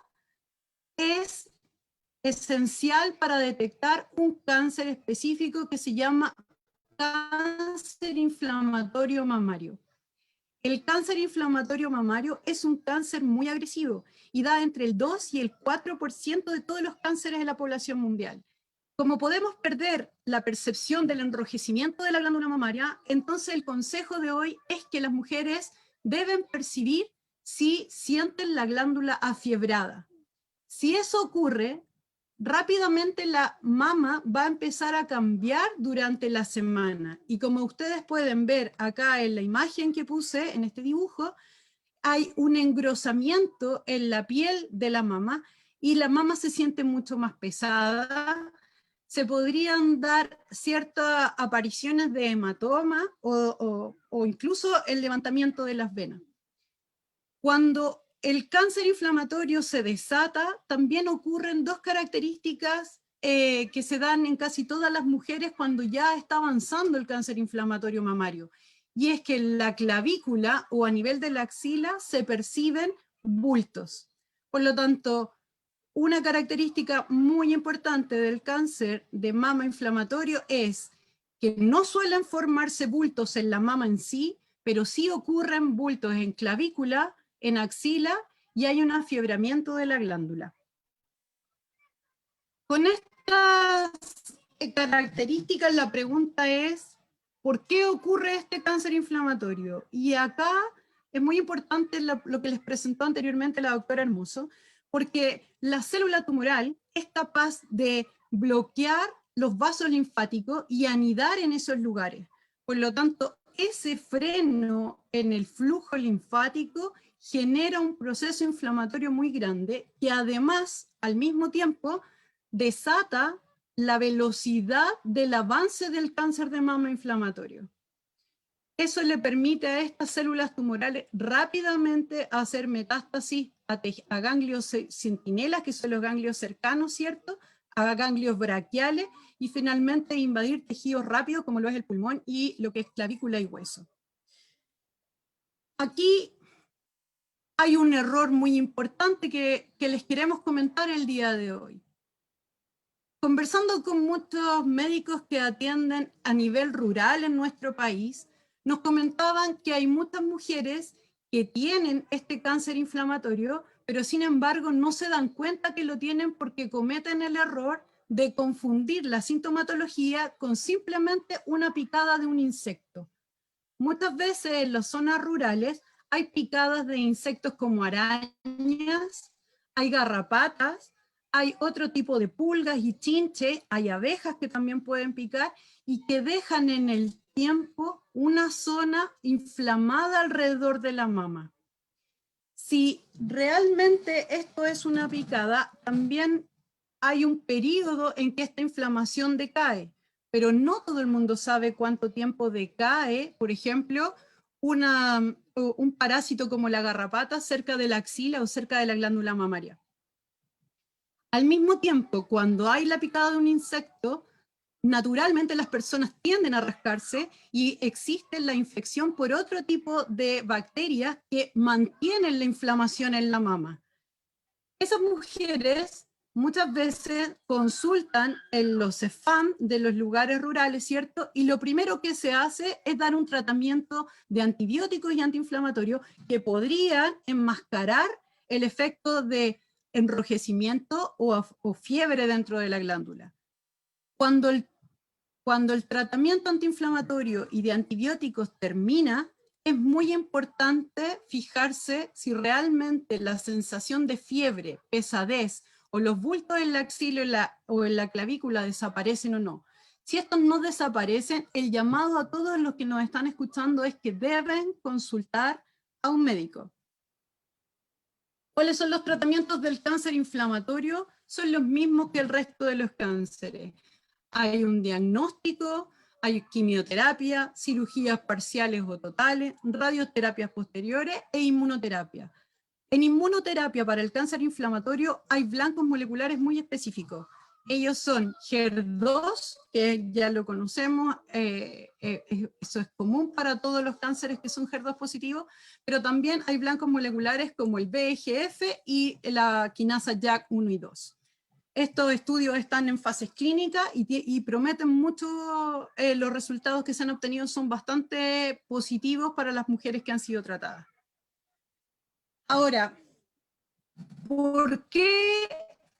es esencial para detectar un cáncer específico que se llama cáncer inflamatorio mamario. El cáncer inflamatorio mamario es un cáncer muy agresivo y da entre el 2 y el 4% de todos los cánceres en la población mundial. Como podemos perder la percepción del enrojecimiento de la glándula mamaria, entonces el consejo de hoy es que las mujeres deben percibir si sienten la glándula afiebrada. Si eso ocurre, rápidamente la mama va a empezar a cambiar durante la semana. Y como ustedes pueden ver acá en la imagen que puse, en este dibujo, hay un engrosamiento en la piel de la mama y la mama se siente mucho más pesada. Se podrían dar ciertas apariciones de hematoma o incluso el levantamiento de las venas. Cuando el cáncer inflamatorio se desata, también ocurren dos características que se dan en casi todas las mujeres cuando ya está avanzando el cáncer inflamatorio mamario. Y es que en la clavícula o a nivel de la axila se perciben bultos. Por lo tanto, una característica muy importante del cáncer de mama inflamatorio es que no suelen formarse bultos en la mama en sí, pero sí ocurren bultos en clavícula, en axila y hay un afiebramiento de la glándula. Con estas características la pregunta es, ¿por qué ocurre este cáncer inflamatorio? Y acá es muy importante lo que les presentó anteriormente la doctora Hermoso, porque la célula tumoral es capaz de bloquear los vasos linfáticos y anidar en esos lugares. Por lo tanto, ese freno en el flujo linfático genera un proceso inflamatorio muy grande que además, al mismo tiempo, desata la velocidad del avance del cáncer de mama inflamatorio. Eso le permite a estas células tumorales rápidamente hacer metástasis a ganglios centinelas, que son los ganglios cercanos, ¿cierto?, a ganglios braquiales, y finalmente invadir tejidos rápidos como lo es el pulmón y lo que es clavícula y hueso. Aquí hay un error muy importante que les queremos comentar el día de hoy. Conversando con muchos médicos que atienden a nivel rural en nuestro país, nos comentaban que hay muchas mujeres que tienen este cáncer inflamatorio, pero sin embargo no se dan cuenta que lo tienen porque cometen el error de confundir la sintomatología con simplemente una picada de un insecto. Muchas veces en las zonas rurales hay picadas de insectos como arañas, hay garrapatas, hay otro tipo de pulgas y chinches, hay abejas que también pueden picar y que dejan en el tiempo una zona inflamada alrededor de la mama. Si realmente esto es una picada, también hay un periodo en que esta inflamación decae, pero no todo el mundo sabe cuánto tiempo decae, por ejemplo, un parásito como la garrapata cerca de la axila o cerca de la glándula mamaria. Al mismo tiempo, cuando hay la picada de un insecto, naturalmente las personas tienden a rascarse y existe la infección por otro tipo de bacterias que mantienen la inflamación en la mama. Esas mujeres muchas veces consultan en los CEFAM de los lugares rurales, ¿cierto? Y lo primero que se hace es dar un tratamiento de antibióticos y antiinflamatorios que podrían enmascarar el efecto de enrojecimiento o fiebre dentro de la glándula. Cuando el tratamiento antiinflamatorio y de antibióticos termina, es muy importante fijarse si realmente la sensación de fiebre, pesadez o los bultos en la axila o en la clavícula desaparecen o no. Si estos no desaparecen, el llamado a todos los que nos están escuchando es que deben consultar a un médico. ¿Cuáles son los tratamientos del cáncer inflamatorio? Son los mismos que el resto de los cánceres. Hay un diagnóstico, hay quimioterapia, cirugías parciales o totales, radioterapias posteriores e inmunoterapia. En inmunoterapia para el cáncer inflamatorio hay blancos moleculares muy específicos. Ellos son HER2, que ya lo conocemos, eso es común para todos los cánceres que son HER2 positivos, pero también hay blancos moleculares como el VEGF y la quinasa JAK1 y 2. Estos estudios están en fases clínicas y prometen mucho, los resultados que se han obtenido son bastante positivos para las mujeres que han sido tratadas. Ahora, ¿por qué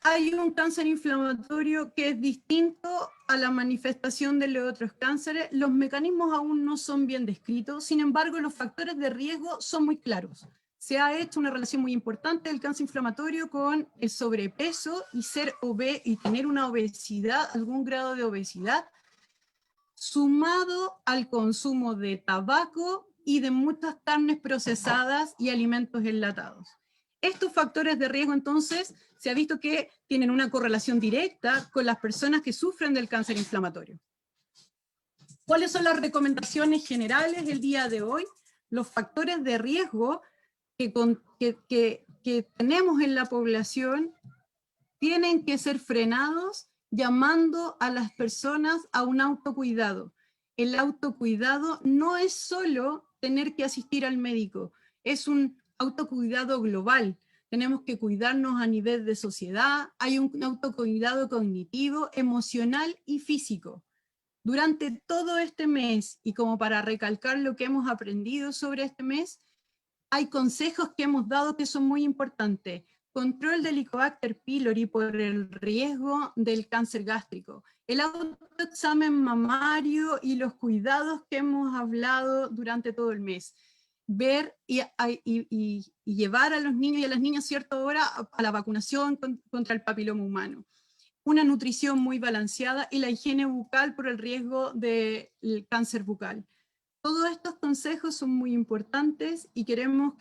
hay un cáncer inflamatorio que es distinto a la manifestación de los otros cánceres? Los mecanismos aún no son bien descritos, sin embargo, los factores de riesgo son muy claros. Se ha hecho una relación muy importante del cáncer inflamatorio con el sobrepeso y ser obeso y tener una obesidad, algún grado de obesidad, sumado al consumo de tabaco y de muchas carnes procesadas y alimentos enlatados. Estos factores de riesgo, entonces, se ha visto que tienen una correlación directa con las personas que sufren del cáncer inflamatorio. ¿Cuáles son las recomendaciones generales el día de hoy? Los factores de riesgo que tenemos en la población tienen que ser frenados llamando a las personas a un autocuidado. El autocuidado no es solo tener que asistir al médico, es un autocuidado global. Tenemos que cuidarnos a nivel de sociedad, hay un autocuidado cognitivo, emocional y físico. Durante todo este mes, y como para recalcar lo que hemos aprendido sobre este mes, hay consejos que hemos dado que son muy importantes. Control del Helicobacter pylori por el riesgo del cáncer gástrico. El autoexamen mamario y los cuidados que hemos hablado durante todo el mes. Ver y llevar a los niños y a las niñas cierta hora a la vacunación contra el papiloma humano. Una nutrición muy balanceada y la higiene bucal por el riesgo del cáncer bucal. Todos estos consejos son muy importantes y queremos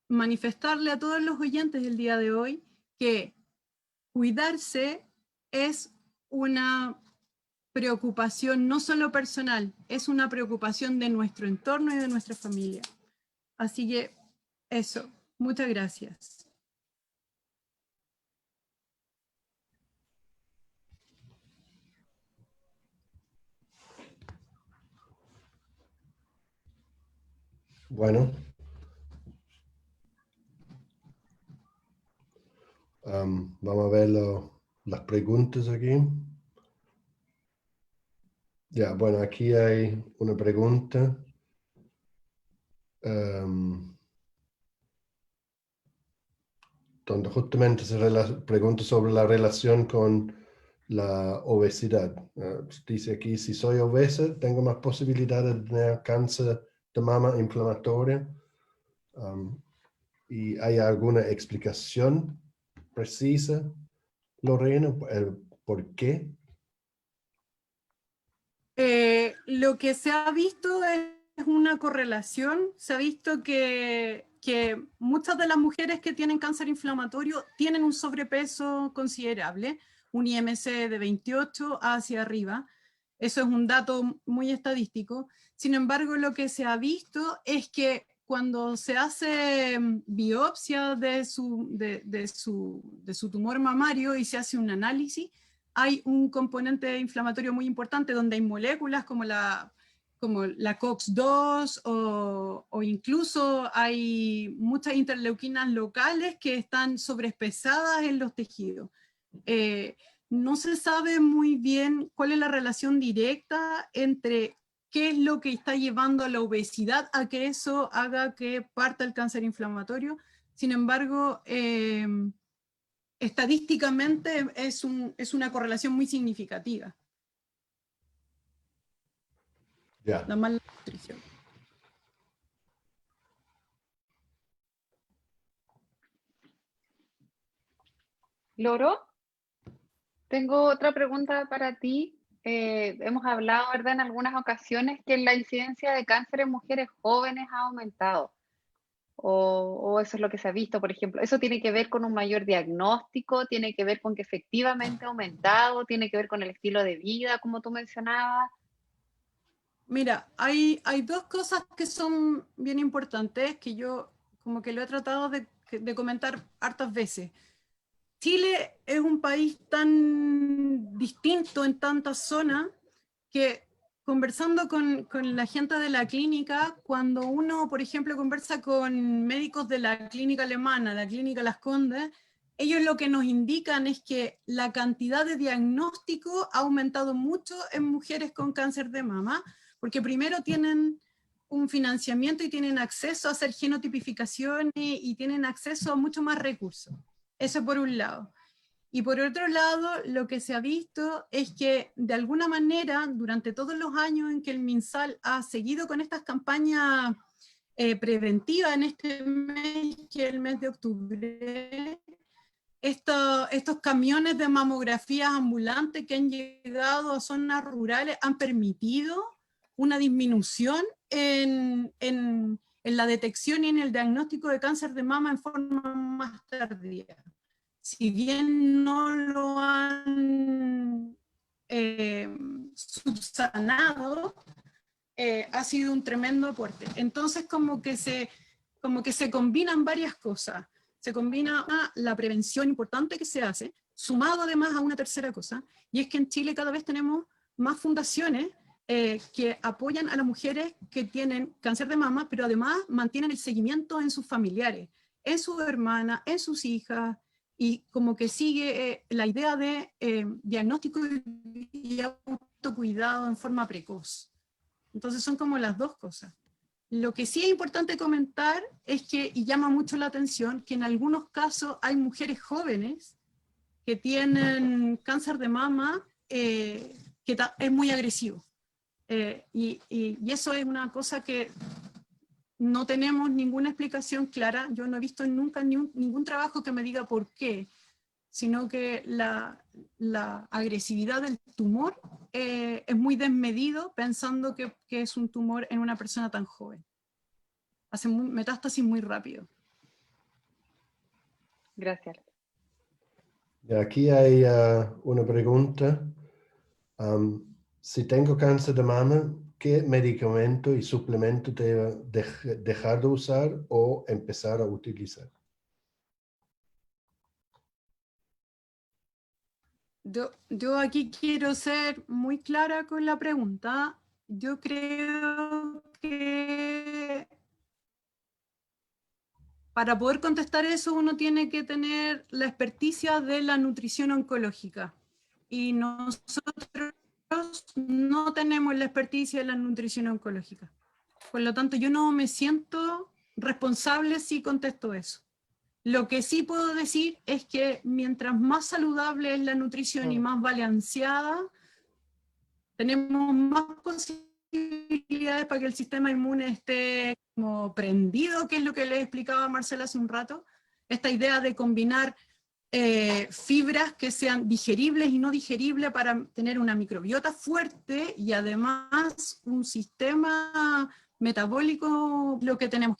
manifestarle a todos los oyentes del día de hoy que cuidarse es una preocupación no solo personal, es una preocupación de nuestro entorno y de nuestra familia. Así que eso, muchas gracias. Bueno, vamos a ver las preguntas aquí. Ya, bueno, aquí hay una pregunta. Donde justamente se pregunta sobre la relación con la obesidad. Dice aquí, si soy obesa, tengo más posibilidades de tener cáncer de mama inflamatorio. ¿Y hay alguna explicación precisa, Lorena, por qué? Lo que se ha visto es una correlación. Se ha visto que muchas de las mujeres que tienen cáncer inflamatorio tienen un sobrepeso considerable, un IMC de 28 hacia arriba. Eso es un dato muy estadístico. Sin embargo, lo que se ha visto es que cuando se hace biopsia de su tumor mamario y se hace un análisis, hay un componente inflamatorio muy importante donde hay moléculas como la COX-2 o incluso hay muchas interleuquinas locales que están sobreexpresadas en los tejidos. No se sabe muy bien cuál es la relación directa entre qué es lo que está llevando a la obesidad a que eso haga que parta el cáncer inflamatorio. Sin embargo, estadísticamente es una correlación muy significativa. Ya. La mala nutrición. Loro, tengo otra pregunta para ti. Hemos hablado, ¿verdad?, en algunas ocasiones que la incidencia de cáncer en mujeres jóvenes ha aumentado. O eso es lo que se ha visto, por ejemplo. ¿Eso tiene que ver con un mayor diagnóstico? ¿Tiene que ver con que efectivamente ha aumentado? ¿Tiene que ver con el estilo de vida, como tú mencionabas? Mira, hay dos cosas que son bien importantes que yo como que lo he tratado de comentar hartas veces. Chile es un país tan distinto en tantas zonas que conversando con la gente de la clínica, cuando uno, por ejemplo, conversa con médicos de la clínica alemana, la clínica Las Condes, ellos lo que nos indican es que la cantidad de diagnóstico ha aumentado mucho en mujeres con cáncer de mama, porque primero tienen un financiamiento y tienen acceso a hacer genotipificaciones y tienen acceso a mucho más recursos. Eso por un lado. Y por otro lado, lo que se ha visto es que de alguna manera, durante todos los años en que el MinSal ha seguido con estas campañas preventivas en este mes, que es el mes de octubre, estos camiones de mamografías ambulantes que han llegado a zonas rurales han permitido una disminución en la detección y en el diagnóstico de cáncer de mama en forma más tardía. Si bien no lo han subsanado, ha sido un tremendo aporte. Entonces como que se combinan varias cosas. Se combina la prevención importante que se hace, sumado además a una tercera cosa, y es que en Chile cada vez tenemos más fundaciones que apoyan a las mujeres que tienen cáncer de mama, pero además mantienen el seguimiento en sus familiares, en sus hermanas, en sus hijas, y como que sigue la idea de diagnóstico y autocuidado en forma precoz. Entonces son como las dos cosas. Lo que sí es importante comentar es que, y llama mucho la atención, que en algunos casos hay mujeres jóvenes que tienen cáncer de mama es muy agresivo. Y eso es una cosa que no tenemos ninguna explicación clara. Yo no he visto nunca ningún trabajo que me diga por qué, sino que la agresividad del tumor es muy desmedido pensando que es un tumor en una persona tan joven. Hace metástasis muy rápido. Gracias. Y aquí hay una pregunta. Si tengo cáncer de mama, ¿qué medicamento y suplemento debo dejar de usar o empezar a utilizar? Yo aquí quiero ser muy clara con la pregunta. Yo creo que para poder contestar eso uno tiene que tener la experticia de la nutrición oncológica. Y nosotros no tenemos la experticia de la nutrición oncológica. Por lo tanto, yo no me siento responsable si contesto eso. Lo que sí puedo decir es que mientras más saludable es la nutrición y más balanceada, tenemos más posibilidades para que el sistema inmune esté como prendido, que es lo que les explicaba Marcela hace un rato. Esta idea de combinar fibras que sean digeribles y no digeribles para tener una microbiota fuerte y además un sistema metabólico, lo que tenemos.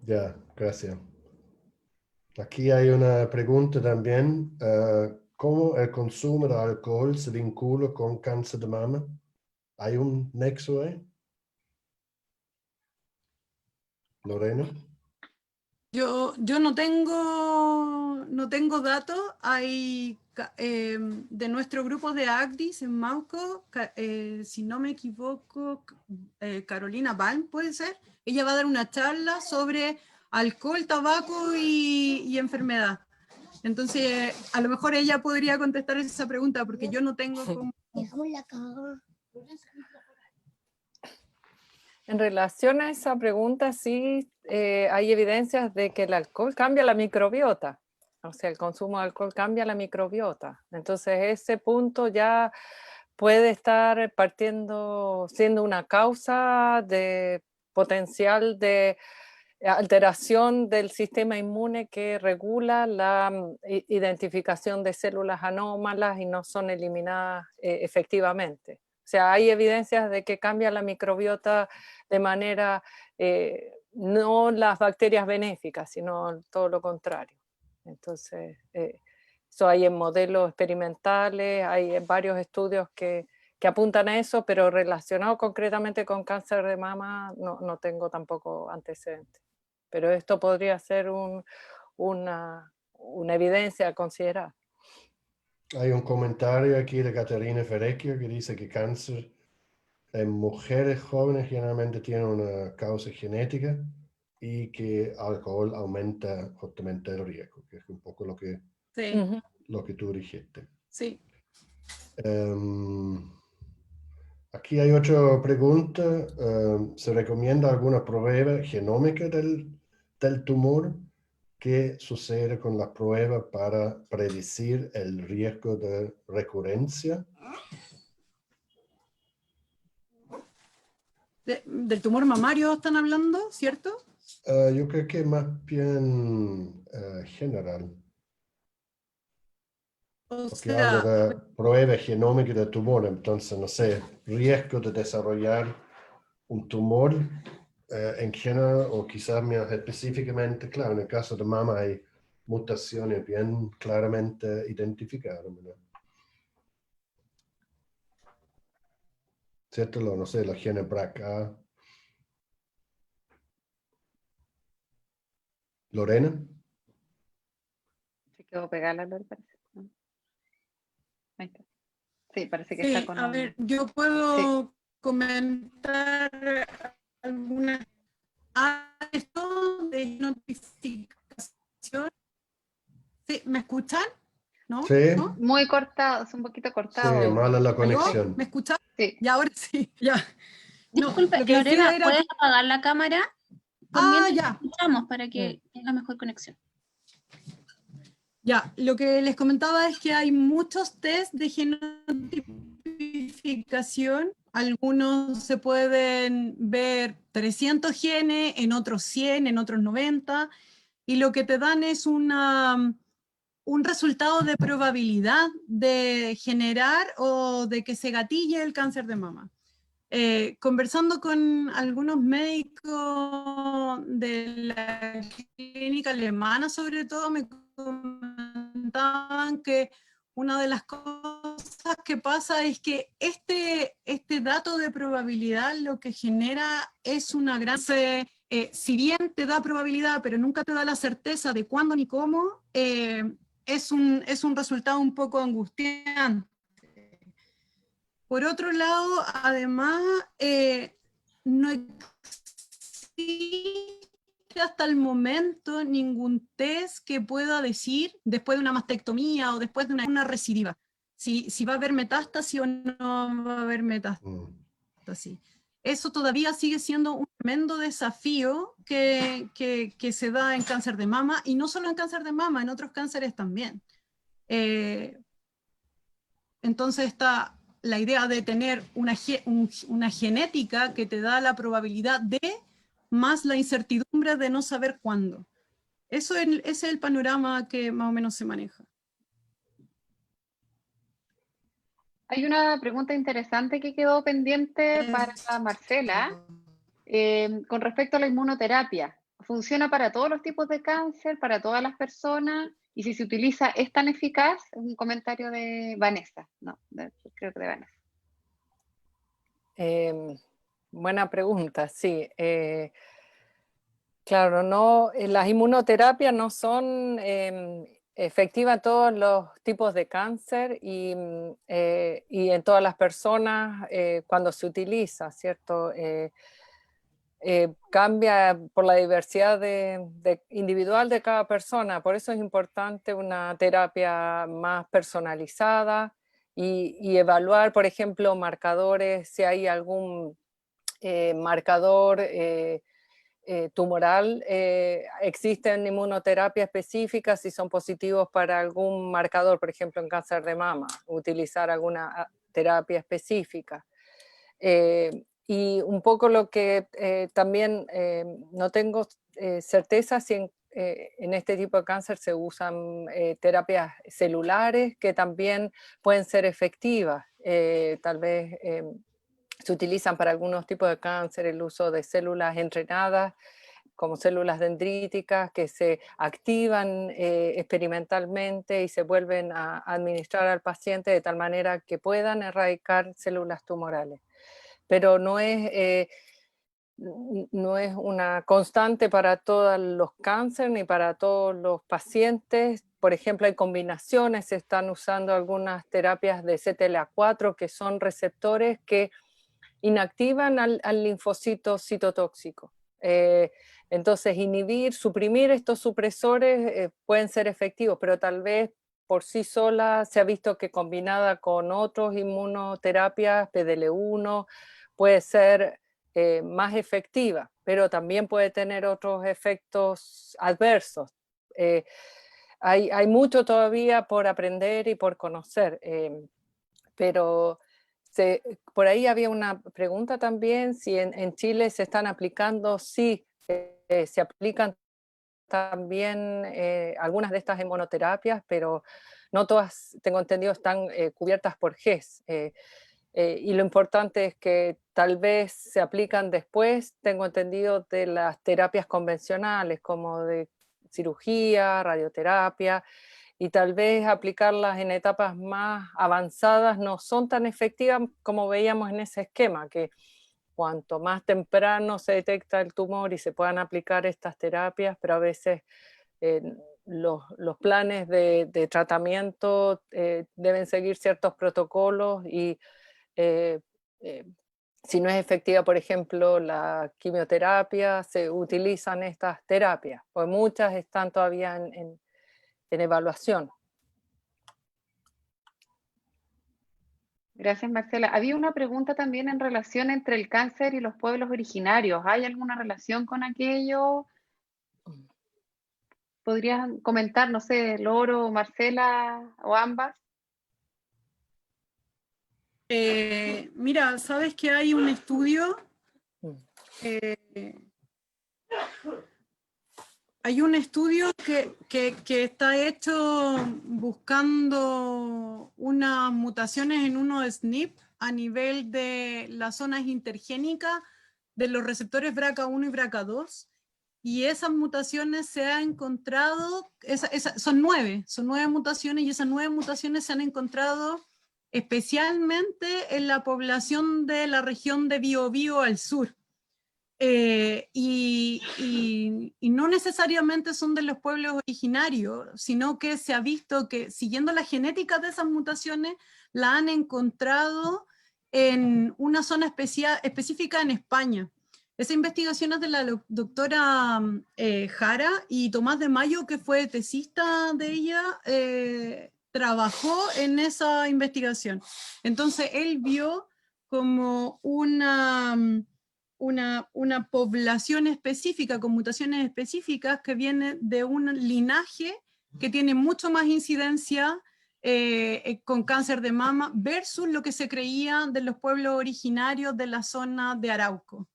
Ya, gracias. Aquí hay una pregunta también. ¿Cómo el consumo de alcohol se vincula con cáncer de mama? ¿Hay un nexo ahí? Lorena. Yo no tengo datos. Hay de nuestro grupo de ACDIS en Mauco, si no me equivoco, Carolina Balm, puede ser. Ella va a dar una charla sobre alcohol, tabaco y enfermedad. Entonces, a lo mejor ella podría contestar esa pregunta, porque yo no tengo como... En relación a esa pregunta, sí hay evidencias de que el alcohol cambia la microbiota. O sea, el consumo de alcohol cambia la microbiota. Entonces, ese punto ya puede estar siendo una causa de potencial de alteración del sistema inmune que regula la identificación de células anómalas y no son eliminadas efectivamente. O sea, hay evidencias de que cambia la microbiota de manera, no las bacterias benéficas, sino todo lo contrario. Entonces, eso hay en modelos experimentales, hay en varios estudios que apuntan a eso, pero relacionado concretamente con cáncer de mama no tengo tampoco antecedentes. Pero esto podría ser una evidencia a considerar. Hay un comentario aquí de Caterina Ferrecchio que dice que cáncer en mujeres jóvenes generalmente tiene una causa genética y que alcohol aumenta justamente el riesgo, que es un poco lo que, Sí. lo que tú dijiste. Sí. Aquí hay otra pregunta. ¿Se recomienda alguna prueba genómica del tumor? ¿Qué sucede con la prueba para predecir el riesgo de recurrencia? Del tumor mamario están hablando, ¿cierto? Yo creo que más bien general. Porque habla de prueba genómica de tumor, entonces, no sé, riesgo de desarrollar un tumor en general o quizás más específicamente, claro, en el caso de mama hay mutaciones bien claramente identificadas, ¿verdad? ¿Cierto? No sé, la gene BRCA. ¿Lorena? Se quedó pegada la Lore, parece. Ahí está. Sí, parece que Sí, está con a ver, yo puedo comentar algunas esto de notificación. ¿Sí? ¿Me escuchan? ¿no? Sí, ¿No? Muy cortado, es un poquito sí, cortado. mala la ¿Aló? conexión. ¿Me escuchas? Sí. Ya, ahora sí, ya. No, Disculpe, lo que decía Lorena, era ¿puedes que... apagar la cámara? Por Ah, mientras ya. escuchamos para que tenga mejor conexión. Ya, lo que les comentaba es que hay muchos test de genotipificación. Algunos se pueden ver 300 genes, en otros 100, en otros 90, y lo que te dan es un resultado de probabilidad de generar o de que se gatille el cáncer de mama. Conversando con algunos médicos de la clínica alemana, sobre todo, me comentaban que una de las cosas que pasa es que este dato de probabilidad lo que genera es una gran... si bien te da probabilidad, pero nunca te da la certeza de cuándo ni cómo, es un resultado un poco angustiante. Por otro lado, además, no existe hasta el momento ningún test que pueda decir, después de una mastectomía o después de una recidiva, si va a haber metástasis o no va a haber metástasis. Eso todavía sigue siendo un tremendo desafío que se da en cáncer de mama, y no solo en cáncer de mama, en otros cánceres también. Entonces está la idea de tener una genética que te da la probabilidad de, más la incertidumbre de no saber cuándo. Ese es el panorama que más o menos se maneja. Hay una pregunta interesante que quedó pendiente para Marcela con respecto a la inmunoterapia. ¿Funciona para todos los tipos de cáncer, para todas las personas? Y si se utiliza, ¿es tan eficaz? Es un comentario de Vanessa, no, creo que de Vanessa. Buena pregunta, sí. Claro, no, las inmunoterapias no son efectivas en todos los tipos de cáncer y en todas las personas cuando se utiliza, ¿cierto? Cambia por la diversidad individual de cada persona, por eso es importante una terapia más personalizada y evaluar, por ejemplo, marcadores, si hay algún marcador tumoral, existen inmunoterapias específicas si son positivos para algún marcador, por ejemplo en cáncer de mama, utilizar alguna terapia específica. Y un poco lo que también no tengo certeza si en este tipo de cáncer se usan terapias celulares que también pueden ser efectivas. Tal vez se utilizan para algunos tipos de cáncer el uso de células entrenadas como células dendríticas que se activan experimentalmente y se vuelven a administrar al paciente de tal manera que puedan erradicar células tumorales. Pero no es una constante para todos los cánceres ni para todos los pacientes. Por ejemplo, hay combinaciones, se están usando algunas terapias de CTLA4 que son receptores que inactivan al linfocito citotóxico. Entonces, suprimir estos supresores pueden ser efectivos, pero tal vez por sí sola se ha visto que combinada con otros inmunoterapias, PDL1, puede ser más efectiva, pero también puede tener otros efectos adversos. Hay mucho todavía por aprender y por conocer, pero por ahí había una pregunta también, si en Chile se están aplicando, sí, se aplican también algunas de estas inmunoterapias, pero no todas, tengo entendido, están cubiertas por GES. Y lo importante es que tal vez se aplican después, tengo entendido, de las terapias convencionales, como de cirugía, radioterapia, y tal vez aplicarlas en etapas más avanzadas no son tan efectivas como veíamos en ese esquema, que cuanto más temprano se detecta el tumor y se puedan aplicar estas terapias, pero a veces los planes de tratamiento deben seguir ciertos protocolos y si no es efectiva, por ejemplo, la quimioterapia, se utilizan estas terapias, pues muchas están todavía en evaluación. Gracias, Marcela. Había una pregunta también en relación entre el cáncer y los pueblos originarios. ¿Hay alguna relación con aquello? ¿Podrían comentar, no sé, Loro, Marcela o ambas? Mira, ¿sabes que hay un estudio? Mm. Hay un estudio que está hecho buscando unas mutaciones en uno de SNP a nivel de las zonas intergénicas de los receptores BRCA1 y BRCA2, y esas mutaciones se han encontrado, son nueve mutaciones, y esas 9 mutaciones se han encontrado especialmente en la población de la región de Biobío al sur. Y no necesariamente son de los pueblos originarios, sino que se ha visto que siguiendo la genética de esas mutaciones, la han encontrado en una zona específica en España. Esa investigación es de la doctora Jara, y Tomás de Mayo, que fue tesista de ella, trabajó en esa investigación. Entonces él vio como una población específica con mutaciones específicas que viene de un linaje que tiene mucho más incidencia con cáncer de mama versus lo que se creía de los pueblos originarios de la zona de Arauco.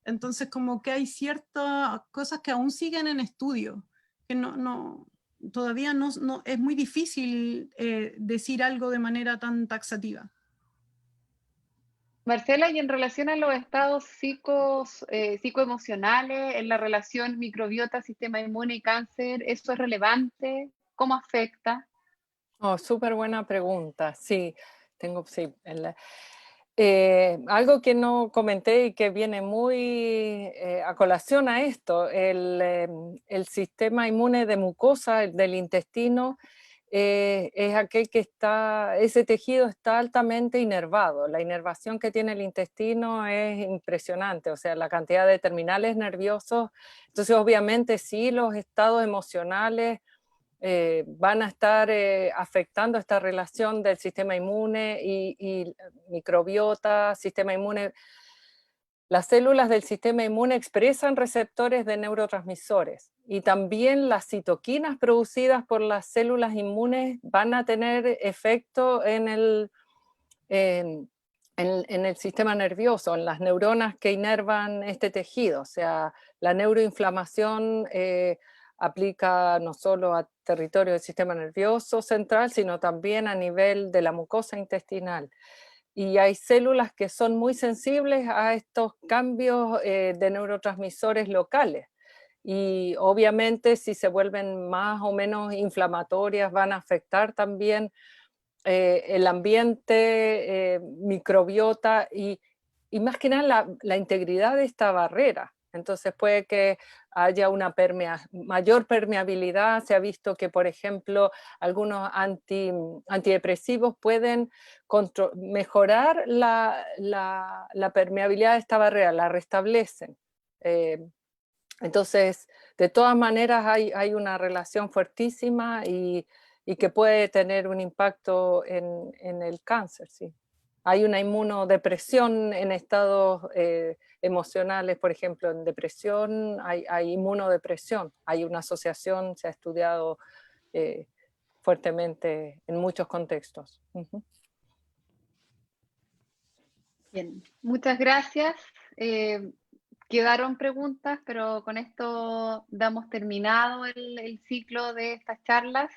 Entonces, como que hay ciertas cosas que aún siguen en estudio, que todavía no es muy difícil decir algo de manera tan taxativa. Marcela, y en relación a los estados psicoemocionales, en la relación microbiota, sistema inmune y cáncer, ¿eso es relevante? ¿Cómo afecta? Oh, súper buena pregunta. Sí, sí. Algo que no comenté y que viene muy a colación a esto, el sistema inmune de mucosa del intestino es aquel que ese tejido está altamente inervado. La inervación que tiene el intestino es impresionante, o sea, la cantidad de terminales nerviosos. Entonces, obviamente, sí, los estados emocionales van a estar afectando esta relación del sistema inmune y microbiota, sistema inmune. Las células del sistema inmune expresan receptores de neurotransmisores, y también las citoquinas producidas por las células inmunes van a tener efecto en el sistema nervioso, en las neuronas que inervan este tejido. O sea, la neuroinflamación aplica no solo a territorio del sistema nervioso central, sino también a nivel de la mucosa intestinal. Y hay células que son muy sensibles a estos cambios de neurotransmisores locales. Y obviamente, si se vuelven más o menos inflamatorias, van a afectar también el ambiente, microbiota y más que nada la integridad de esta barrera. Entonces puede que haya una mayor permeabilidad. Se ha visto que, por ejemplo, algunos antidepresivos pueden mejorar la permeabilidad de esta barrera, la restablecen. Entonces, de todas maneras, hay una relación fuertísima y que puede tener un impacto en el cáncer, sí. Hay una inmunodepresión en estados emocionales, por ejemplo, en depresión hay inmunodepresión, hay una asociación, se ha estudiado fuertemente en muchos contextos. Uh-huh. Bien, muchas gracias. Quedaron preguntas, pero con esto damos terminado el ciclo de estas charlas.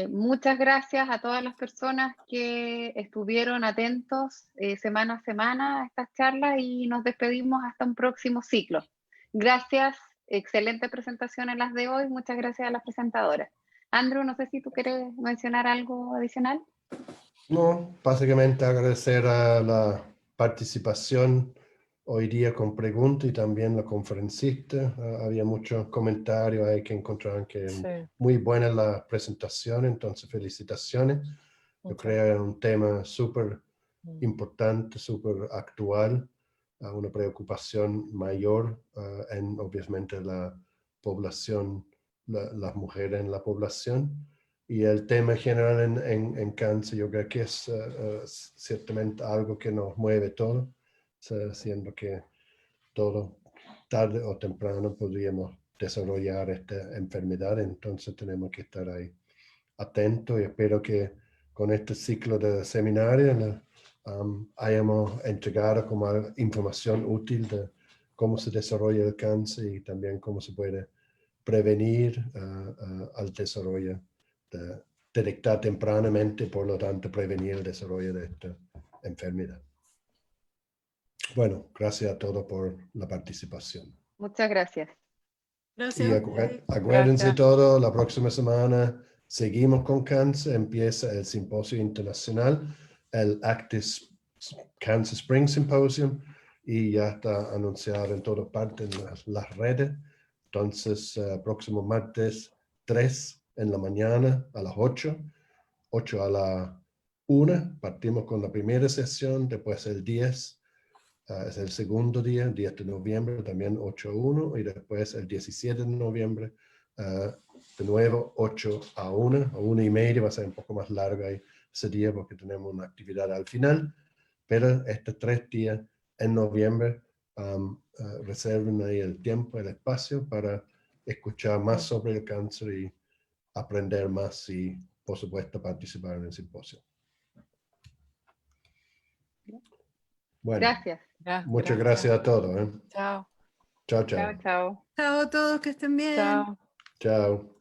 Muchas gracias a todas las personas que estuvieron atentos semana a semana a estas charlas, y nos despedimos hasta un próximo ciclo. Gracias, excelente presentación en las de hoy. Muchas gracias a las presentadoras. Andrew, no sé si tú quieres mencionar algo adicional. No, básicamente agradecer a la participación hoy día con preguntas y también la conferencista. Había muchos comentarios ahí que encontraban que Sí. muy buena la presentación, entonces felicitaciones. Yo creo que es un tema súper importante, súper actual, una preocupación mayor obviamente la población, las mujeres en la población. Y el tema general en cáncer, yo creo que es ciertamente algo que nos mueve todo, siendo que todo, tarde o temprano, podríamos desarrollar esta enfermedad. Entonces tenemos que estar ahí atentos, y espero que con este ciclo de seminario hayamos entregado como información útil de cómo se desarrolla el cáncer y también cómo se puede prevenir al desarrollo, detectar tempranamente, por lo tanto prevenir el desarrollo de esta enfermedad. Bueno, gracias a todos por la participación. Muchas gracias. Gracias. Y acuérdense Gracias. todo, la próxima semana seguimos con cáncer, empieza el simposio internacional, el Active Cancer Spring Symposium, y ya está anunciado en todas partes en las redes. Entonces, próximo martes 3 en la mañana a las 8 a la 1, partimos con la primera sesión, después el 10. Es el segundo día, 10 de noviembre, también 8 a 1, y después el 17 de noviembre, de nuevo 8 a 1, a 1:30, va a ser un poco más largo ahí ese día porque tenemos una actividad al final, pero estos 3 días en noviembre reserven ahí el tiempo, el espacio para escuchar más sobre el cáncer y aprender más y, por supuesto, participar en el simposio. Bueno. Gracias. Ya, Muchas gracias a todos. Chao. Chao, Chao, chao. chao. Chao a todos, que estén bien. Chao. Chao.